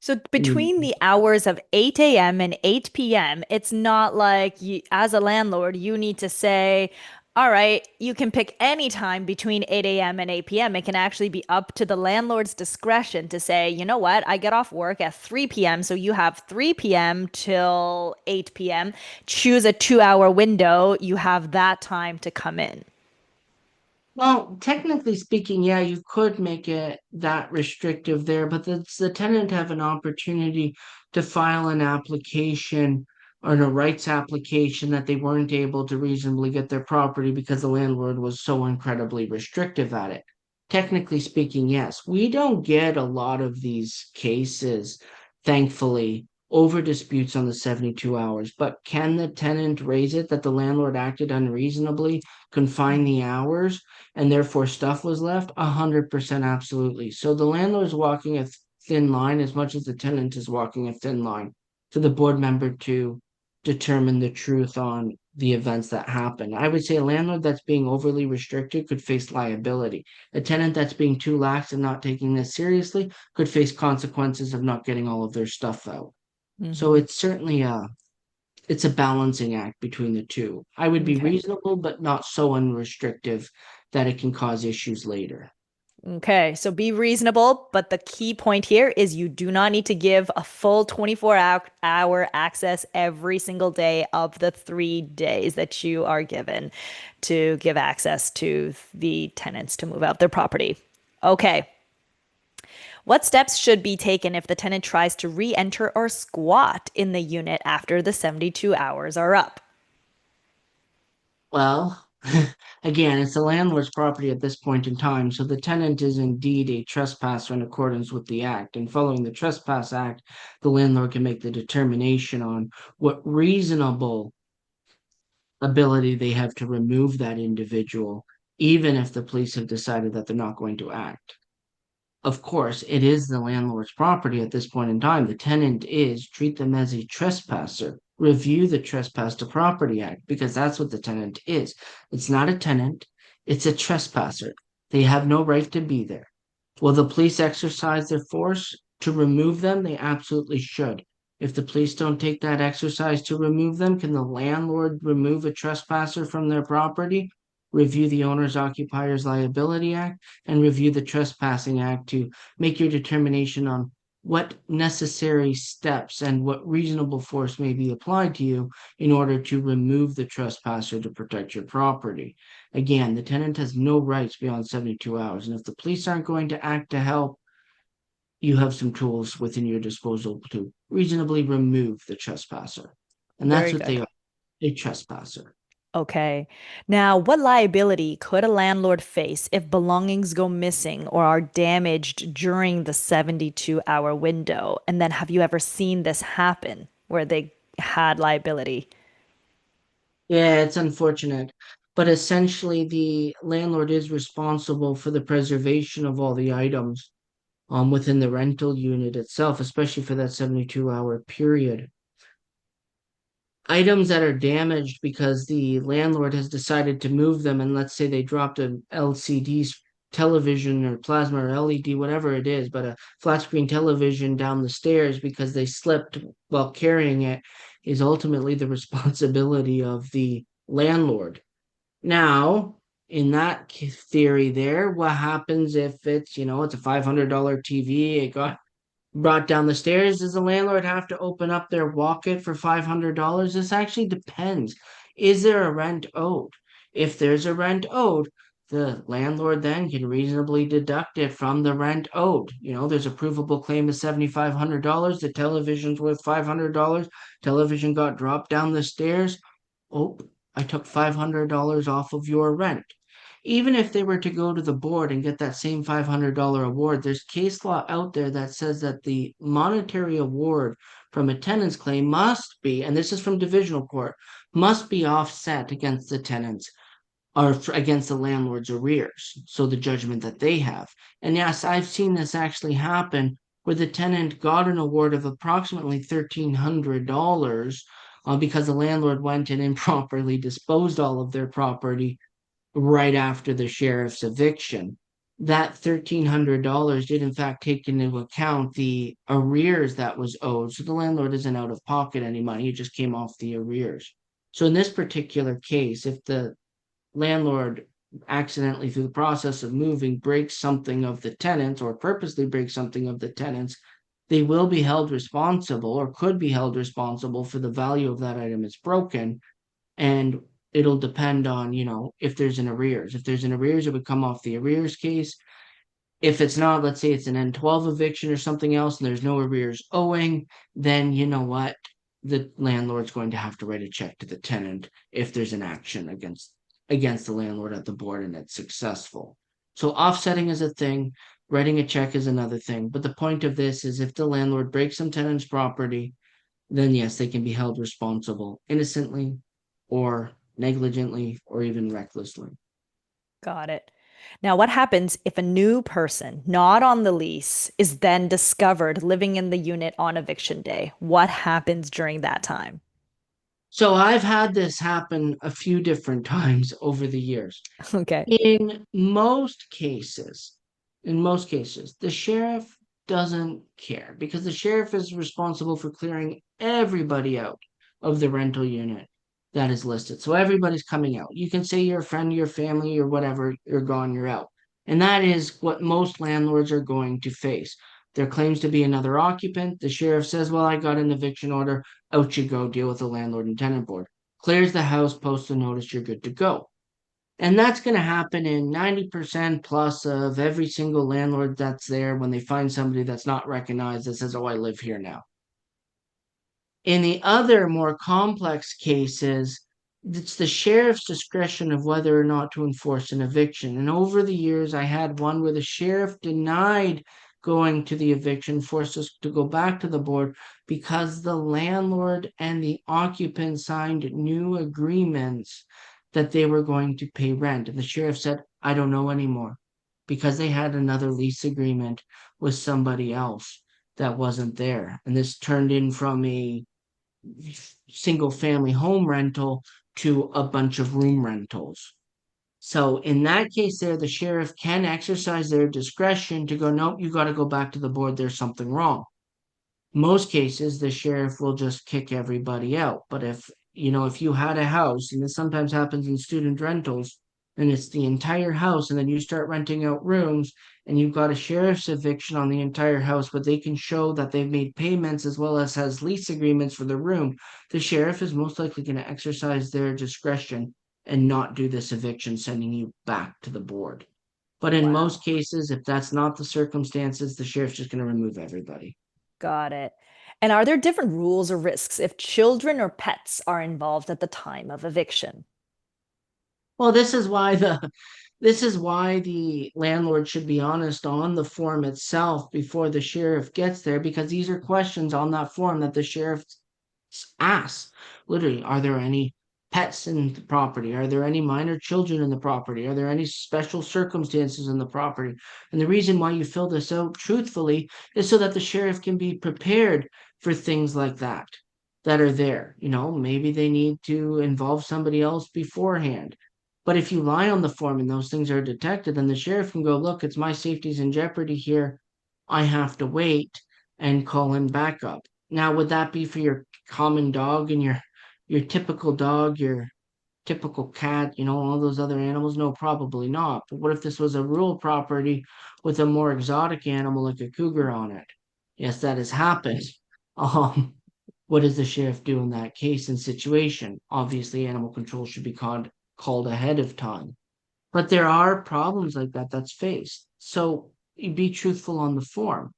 Speaker 3: So
Speaker 1: Mm.
Speaker 3: between the hours of 8 a.m. and 8 p.m., it's not like you, as a landlord, you need to say, all right, you can pick any time between 8 a.m. and 8 p.m. It can actually be up to the landlord's discretion to say, you know what, I get off work at 3 p.m., so you have 3 p.m. till 8 p.m. Choose a 2 hour window. You have that time to come in.
Speaker 1: Well, technically speaking, yeah, you could make it that restrictive there, but the tenant have an opportunity to file an application or a rights application that they weren't able to reasonably get their property because the landlord was so incredibly restrictive at it. Technically speaking, yes, we don't get a lot of these cases, thankfully, over disputes on the 72 hours. But can the tenant raise it that the landlord acted unreasonably, confined the hours, and therefore stuff was left? 100% absolutely. So the landlord's walking a thin line as much as the tenant is walking a thin line to the board member to determine the truth on the events that happen. I would say a landlord that's being overly restricted could face liability. A tenant that's being too lax and not taking this seriously could face consequences of not getting all of their stuff out. So
Speaker 3: Mhm.
Speaker 1: it's certainly it's a balancing act between the two. I would be
Speaker 3: Okay.
Speaker 1: reasonable, but not so unrestrictive that it can cause issues later.
Speaker 3: Okay, so be reasonable, but the key point here is you do not need to give a full 24-hour access every single day of the 3 days that you are given to give access to the tenants to move out their property. Okay, what steps should be taken if the tenant tries to re-enter or squat in the unit after the 72 hours are up?
Speaker 1: Well, again, it's the landlord's property at this point in time, so the tenant is indeed a trespasser in accordance with the act. And following the Trespass Act, the landlord can make the determination on what reasonable ability they have to remove that individual, even if the police have decided that they're not going to act. Of course, it is the landlord's property at this point in time. The tenant is treat them as a trespasser. Review the Trespass to Property Act because that's what the tenant is. It's not a tenant, it's a trespasser. They have no right to be there. Will the police exercise their force to remove them? They absolutely should. If the police don't take that exercise to remove them, can the landlord remove a trespasser from their property? Review the Owner's Occupiers Liability Act and review the Trespassing Act to make your determination on what necessary steps and what reasonable force may be applied to you in order to remove the trespasser to protect your property. Again, the tenant has no rights beyond 72 hours, and if the police aren't going to act to help, you have some tools within your disposal to reasonably remove the trespasser. And that's
Speaker 3: Very
Speaker 1: what they
Speaker 3: good.
Speaker 1: are, a trespasser.
Speaker 3: Okay. Now, what liability could a landlord face if belongings go missing or are damaged during the 72-hour window? And then have you ever seen this happen where they had liability?
Speaker 1: Yeah, it's unfortunate, but essentially the landlord is responsible for the preservation of all the items within the rental unit itself, especially for that 72-hour period. Items that are damaged because the landlord has decided to move them, and let's say they dropped an LCD television or plasma or LED, whatever it is, but a flat screen television down the stairs because they slipped while carrying it, is ultimately the responsibility of the landlord. Now, in that theory there, what happens if it's a $500 TV, it got brought down the stairs? Does the landlord have to open up their wallet for $500? This actually depends. Is there a rent owed? If there's a rent owed, the landlord then can reasonably deduct it from the rent owed. There's a provable claim of $7,500. The television's worth $500. Television got dropped down the stairs. Oh, I took $500 off of your rent. Even if they were to go to the board and get that same $500 award, there's case law out there that says that the monetary award from a tenant's claim must be, and this is from divisional court, must be offset against the tenants or against the landlord's arrears. So the judgment that they have. And yes, I've seen this actually happen where the tenant got an award of approximately $1,300 because the landlord went and improperly disposed all of their property right after the sheriff's eviction. That $1,300 did in fact take into account the arrears that was owed. So the landlord isn't out of pocket any money, it just came off the arrears. So in this particular case, if the landlord accidentally through the process of moving breaks something of the tenants or purposely breaks something of the tenants, they will be held responsible or could be held responsible for the value of that item is broken. And it'll depend on, if there's an arrears. If there's an arrears, it would come off the arrears case. If it's not, let's say it's an N12 eviction or something else and there's no arrears owing, then you know what? The landlord's going to have to write a check to the tenant if there's an action against the landlord at the board and it's successful. So offsetting is a thing, writing a check is another thing. But the point of this is if the landlord breaks some tenant's property, then yes, they can be held responsible innocently or negligently or even recklessly.
Speaker 3: Got it. Now, what happens if a new person not on the lease is then discovered living in the unit on eviction day? What happens during that time?
Speaker 1: So I've had this happen a few different times over the years.
Speaker 3: Okay.
Speaker 1: In most cases, the sheriff doesn't care because the sheriff is responsible for clearing everybody out of the rental unit that is listed. So everybody's coming out. You can say you're a friend, your family, or whatever, you're gone, you're out. And that is what most landlords are going to face. There claims to be another occupant. The sheriff says, well, I got an eviction order. Out you go, deal with the landlord and tenant board. Clears the house, posts a notice, you're good to go. And that's going to happen in 90% plus of every single landlord that's there when they find somebody that's not recognized that says, oh, I live here now. In the other more complex cases, it's the sheriff's discretion of whether or not to enforce an eviction. And over the years, I had one where the sheriff denied going to the eviction, forced us to go back to the board because the landlord and the occupant signed new agreements that they were going to pay rent. And the sheriff said, I don't know anymore because they had another lease agreement with somebody else that wasn't there. And this turned in from a single family home rental to a bunch of room rentals. So in that case there, the sheriff can exercise their discretion to go, nope, you got to go back to the board. There's something wrong. Most cases, the sheriff will just kick everybody out. But if you had a house, and this sometimes happens in student rentals, and it's the entire house, and then you start renting out rooms, and you've got a sheriff's eviction on the entire house, but they can show that they've made payments as well as has lease agreements for the room, the sheriff is most likely going to exercise their discretion and not do this eviction, sending you back to the board. But in
Speaker 3: Wow.
Speaker 1: most cases, if that's not the circumstances, the sheriff's just going to remove everybody.
Speaker 3: Got it. And are there different rules or risks if children or pets are involved at the time of eviction?
Speaker 1: Well, this is why the landlord should be honest on the form itself before the sheriff gets there, because these are questions on that form that the sheriff asks. Literally, are there any pets in the property? Are there any minor children in the property? Are there any special circumstances in the property? And the reason why you fill this out truthfully is so that the sheriff can be prepared for things like that are there. Maybe they need to involve somebody else beforehand. But if you lie on the form and those things are detected, then the sheriff can go, look, it's my safety's in jeopardy here. I have to wait and call in backup. Now, would that be for your common dog and your typical dog, your typical cat, all those other animals? No, probably not. But what if this was a rural property with a more exotic animal like a cougar on it? Yes, that has happened. Um, what does the sheriff do in that case and situation? Obviously, animal control should be called ahead of time. But there are problems like that that's faced. So you be truthful on the form.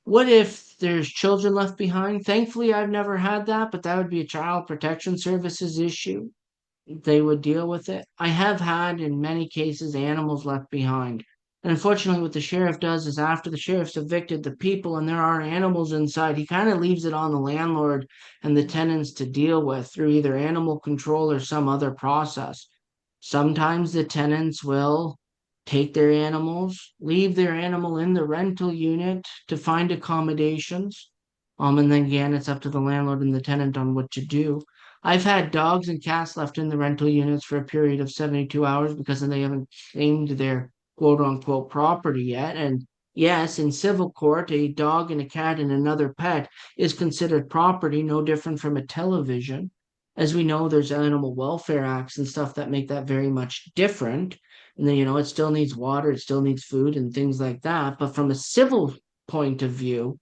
Speaker 1: What if there's children left behind? Thankfully, I've never had that, but that would be a child protection services issue. They would deal with it. I have had, in many cases, animals left behind. And unfortunately, what the sheriff does is after the sheriff's evicted the people and there are animals inside, he kind of leaves it on the landlord and the tenants to deal with through either animal control or some other process. Sometimes the tenants will take their animals, leave their animal in the rental unit to find accommodations. And then again, it's up to the landlord and the tenant on what to do. I've had dogs and cats left in the rental units for a period of 72 hours because they haven't claimed their quote unquote property yet. And yes, in civil court, a dog and a cat and another pet is considered property, no different from a television. As we know, there's animal welfare acts and stuff that make that very much different. And then, it still needs water, it still needs food and things like that. But from a civil point of view,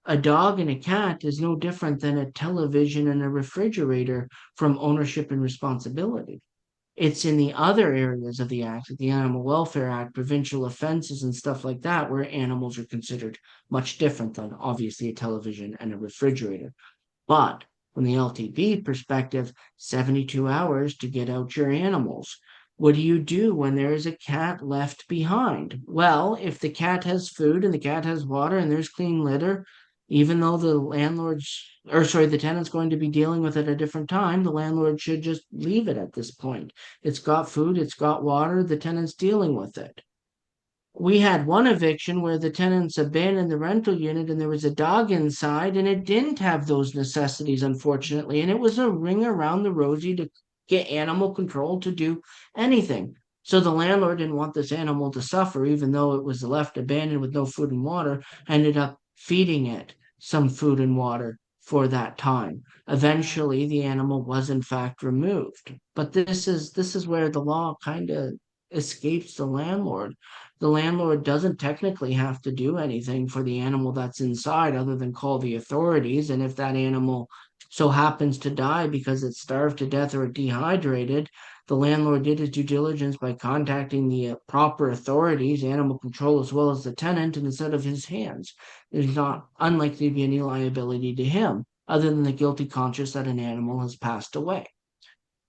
Speaker 1: a dog and a cat is no different than a television and a refrigerator from ownership and responsibility. It's in the other areas of the act, like the Animal Welfare Act, provincial offenses and stuff like that, where animals are considered much different than obviously a television and a refrigerator. But from the LTB perspective, 72 hours to get out your animals. What do you do when there is a cat left behind? Well, if the cat has food and the cat has water and there's clean litter, Even though the tenant's going to be dealing with it at a different time, the landlord should just leave it at this point. It's got food, it's got water, the tenant's dealing with it. We had one eviction where the tenants abandoned the rental unit and there was a dog inside and it didn't have those necessities, unfortunately. And it was a ring around the rosy to get animal control to do anything. So the landlord didn't want this animal to suffer, even though it was left abandoned with no food and water, ended up feeding it some food and water for that time. Eventually, the animal was in fact removed. But this is where the law kind of escapes the landlord. The landlord doesn't technically have to do anything for the animal that's inside other than call the authorities. And if that animal so happens to die because it's starved to death or dehydrated, the landlord did his due diligence by contacting the proper authorities, animal control, as well as the tenant, and it's out of his hands. There's not unlikely to be any liability to him other than the guilty conscience that an animal has passed away.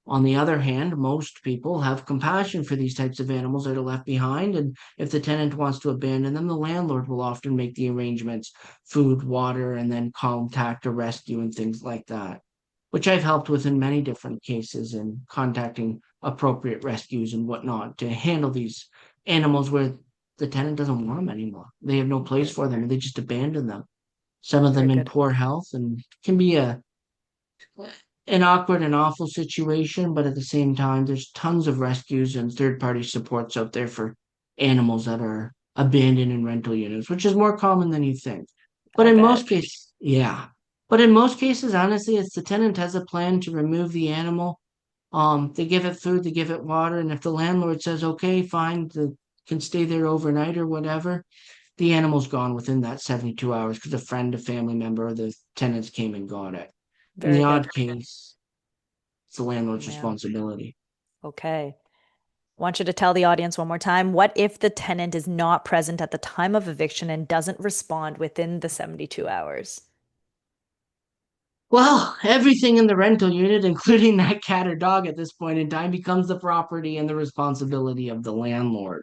Speaker 1: On the other hand, most people have compassion for these types of animals that are left behind, and if the tenant wants to abandon them, the landlord will often make the arrangements, food, water, and then contact a rescue and things like that, which I've helped with in many different cases in contacting appropriate rescues and whatnot to handle these animals where the tenant doesn't want them anymore. They have no place for them, and they just abandon them. Some of
Speaker 3: Very
Speaker 1: them in
Speaker 3: good.
Speaker 1: poor health and can be an awkward and awful situation, but at the same time, there's tons of rescues and third party supports out there for animals that are abandoned in rental units, which is more common than you think. But
Speaker 3: I
Speaker 1: in
Speaker 3: bet.
Speaker 1: most cases, yeah. But in most cases, honestly, it's the tenant has a plan to remove the animal. They give it food, they give it water, and if the landlord says, okay, fine, the can stay there overnight or whatever, the animal's gone within that 72 hours because a friend, a family member, or the tenants came and got it. In the
Speaker 3: Very good.
Speaker 1: odd case, it's the
Speaker 3: Oh
Speaker 1: landlord's
Speaker 3: man.
Speaker 1: responsibility.
Speaker 3: Okay. Want you to tell the audience one more time. What if the tenant is not present at the time of eviction and doesn't respond within the 72 hours?
Speaker 1: Well, everything in the rental unit, including that cat or dog at this point in time, becomes the property and the responsibility of the landlord.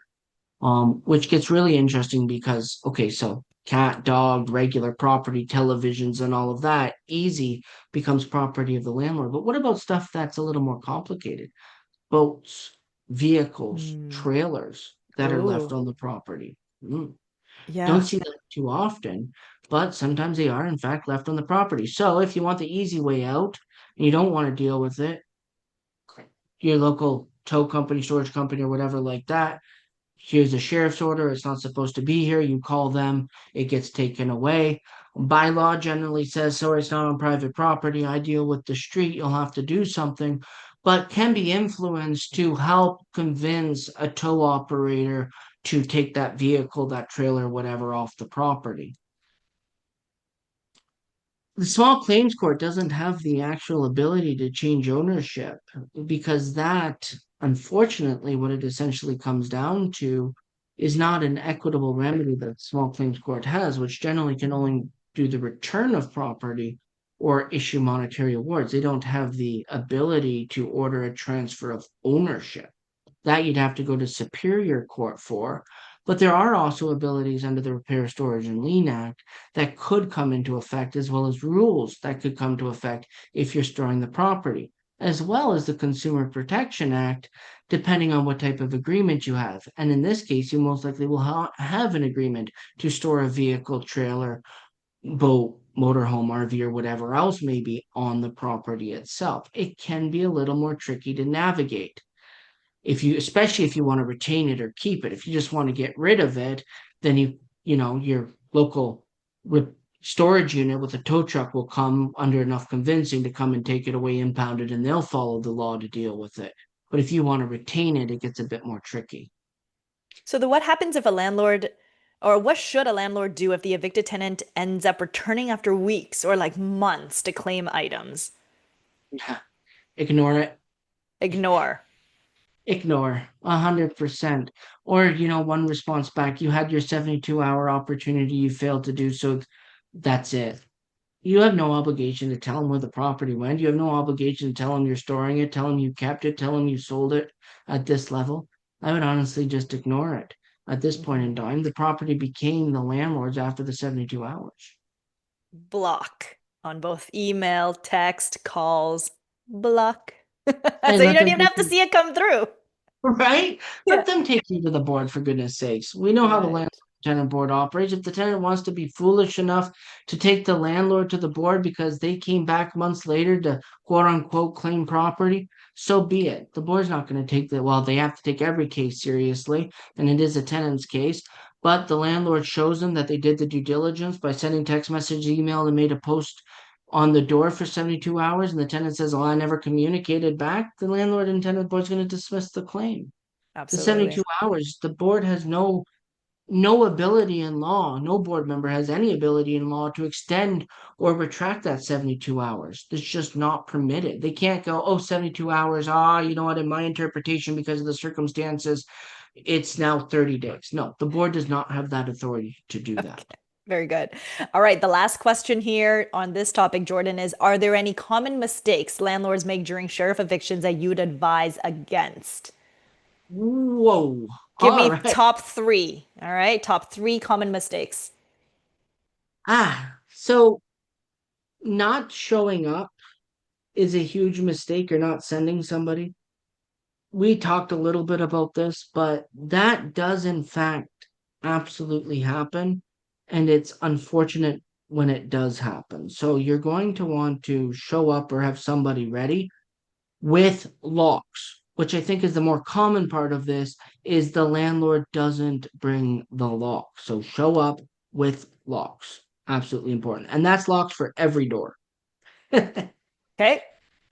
Speaker 1: Which gets really interesting because, okay, so cat, dog, regular property, televisions, and all of that, easy becomes property of the landlord. But what about stuff that's a little more complicated? Boats, vehicles,
Speaker 3: Hmm.
Speaker 1: trailers that are left
Speaker 3: Ooh.
Speaker 1: on the property. Don't
Speaker 3: Yeah.
Speaker 1: see that too often, but sometimes they are in fact left on the property. So if you want the easy way out and you don't want to deal with it, your local tow company, storage company, or whatever like that, here's a sheriff's order. It's not supposed to be here. You call them, it gets taken away. Bylaw generally says, sorry, it's not on private property. I deal with the street. You'll have to do something, but can be influenced to help convince a tow operator to take that vehicle, that trailer, whatever, off the property. The small claims court doesn't have the actual ability to change ownership because that, unfortunately, what it essentially comes down to is not an equitable remedy that small claims court has, which generally can only do the return of property or issue monetary awards. They don't have the ability to order a transfer of ownership. That you'd have to go to Superior Court for. But there are also abilities under the Repair, Storage, and Lien Act that could come into effect, as well as rules that could come to effect if you're storing the property, as well as the Consumer Protection Act, depending on what type of agreement you have. And in this case, you most likely will have an agreement to store a vehicle, trailer, boat, motorhome, RV, or whatever else may be on the property itself. It can be a little more tricky to navigate if you, especially if you want to retain it or keep it. If you just want to get rid of it, then your local storage unit with a tow truck will come under enough convincing to come and take it away, impound it, and they'll follow the law to deal with it. But if you want to retain it, it gets a bit more tricky.
Speaker 3: So what happens if a landlord, or what should a landlord do if the evicted tenant ends up returning after weeks or like months to claim items?
Speaker 1: Ignore it.
Speaker 3: Ignore.
Speaker 1: Ignore 100%. Or, one response back, you had your 72-hour opportunity, you failed to do so. That's it. You have no obligation to tell them where the property went. You have no obligation to tell them you're storing it, tell them you kept it, tell them you sold it at this level. I would honestly just ignore it. At this point
Speaker 3: Mhm.
Speaker 1: in time, the property became the landlord's after the 72 hours.
Speaker 3: block on both email, text, calls, block.
Speaker 1: Hey,
Speaker 3: So you
Speaker 1: let
Speaker 3: don't
Speaker 1: them
Speaker 3: even
Speaker 1: take
Speaker 3: have to
Speaker 1: you,
Speaker 3: see it come through.
Speaker 1: right?
Speaker 3: Yeah.
Speaker 1: Let them take you to the board for goodness sakes. We know how the
Speaker 3: Right.
Speaker 1: landlord tenant board operates. If the tenant wants to be foolish enough to take the landlord to the board because they came back months later to quote unquote claim property, so be it. The board's not going to take well, they have to take every case seriously, and it is a tenant's case. But the landlord shows them that they did the due diligence by sending text message, email, and made a post on the door for 72 hours, and the tenant says, "Well, I never communicated back." The landlord and tenant board's going to dismiss the claim. The
Speaker 3: Absolutely.
Speaker 1: 72 hours, the board has no ability in law, no board member has any ability in law to extend or retract that 72 hours. It's just not permitted. They can't go, oh, 72 hours. You know what? In my interpretation, because of the circumstances, it's now 30 days. No, the board does not have that authority to do that.
Speaker 3: Okay. Very good. All right. The last question here on this topic, Jordan, is are there any common mistakes landlords make during sheriff evictions that you'd advise against?
Speaker 1: Whoa.
Speaker 3: Give
Speaker 1: All
Speaker 3: me
Speaker 1: right.
Speaker 3: top three. All right. Top three common mistakes.
Speaker 1: So not showing up is a huge mistake, or not sending somebody. We talked a little bit about this, but that does in fact absolutely happen. And it's unfortunate when it does happen. So you're going to want to show up or have somebody ready with locks, which I think is the more common part of this, is the landlord doesn't bring the lock. So show up with locks. Absolutely important. And that's locks for every door.
Speaker 3: Okay.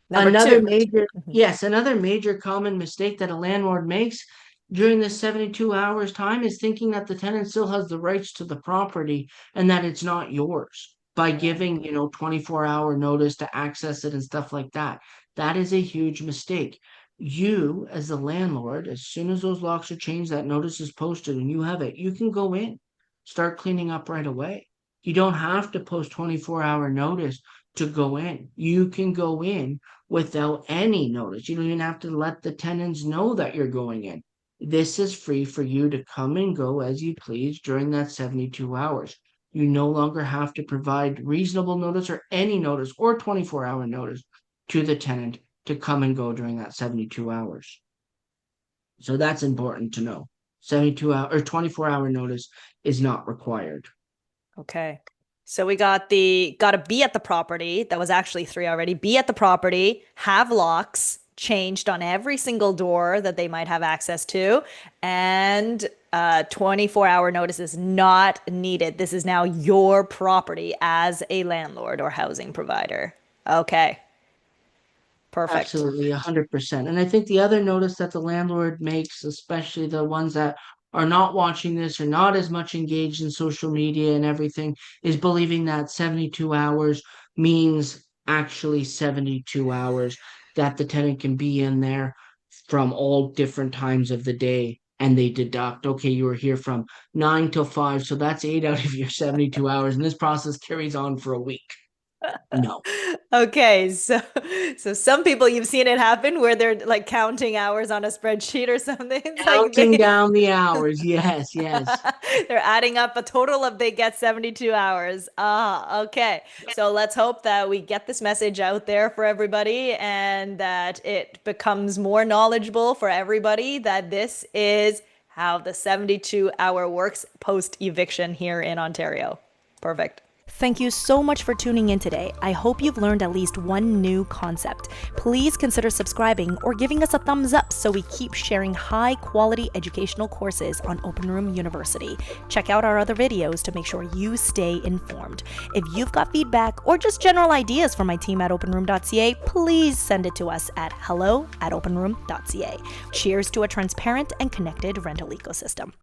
Speaker 3: Number
Speaker 1: Another
Speaker 3: two.
Speaker 1: major,
Speaker 3: Mhm.
Speaker 1: yes, another major common mistake that a landlord makes during this 72 hours time is thinking that the tenant still has the rights to the property and that it's not yours by
Speaker 3: Right.
Speaker 1: giving, 24-hour notice to access it and stuff like that. That is a huge mistake. You, as the landlord, as soon as those locks are changed, that notice is posted and you have it, you can go in, start cleaning up right away. You don't have to post 24-hour notice to go in. You can go in without any notice. You don't even have to let the tenants know that you're going in. This is free for you to come and go as you please during that 72 hours. You no longer have to provide reasonable notice or any notice or 24-hour notice to the tenant to come and go during that 72 hours. So that's important to know. 72 hour or 24-hour notice is not required.
Speaker 3: Okay. So we gotta be at the property. That was actually three already. Be at the property, have locks changed on every single door that they might have access to, and 24-hour notice is not needed. This is now your property as a landlord or housing provider. Okay. Perfect.
Speaker 1: Absolutely, 100%. And I think the other notice that the landlord makes, especially the ones that are not watching this or not as much engaged in social media and everything, is believing that 72 hours means actually 72 hours, that the tenant can be in there from all different times of the day. And they deduct, okay, you were here from 9 till 5, so that's 8 out of your 72 hours. And this process carries on for a week. No.
Speaker 3: Okay, so some people you've seen it happen where they're like counting hours on a spreadsheet or something. It's like
Speaker 1: Counting down the hours. Yes, yes.
Speaker 3: they're adding up a total of they get 72 hours. Ah, okay. So let's hope that we get this message out there for everybody and that it becomes more knowledgeable for everybody that this is how the 72-hour works post eviction here in Ontario. Perfect. Thank you so much for tuning in today. I hope you've learned at least one new concept. Please consider subscribing or giving us a thumbs up so we keep sharing high quality educational courses on Openroom University. Check out our other videos to make sure you stay informed. If you've got feedback or just general ideas for my team at Openroom.ca, please send it to us at hello@openroom.ca. Cheers to a transparent and connected rental ecosystem.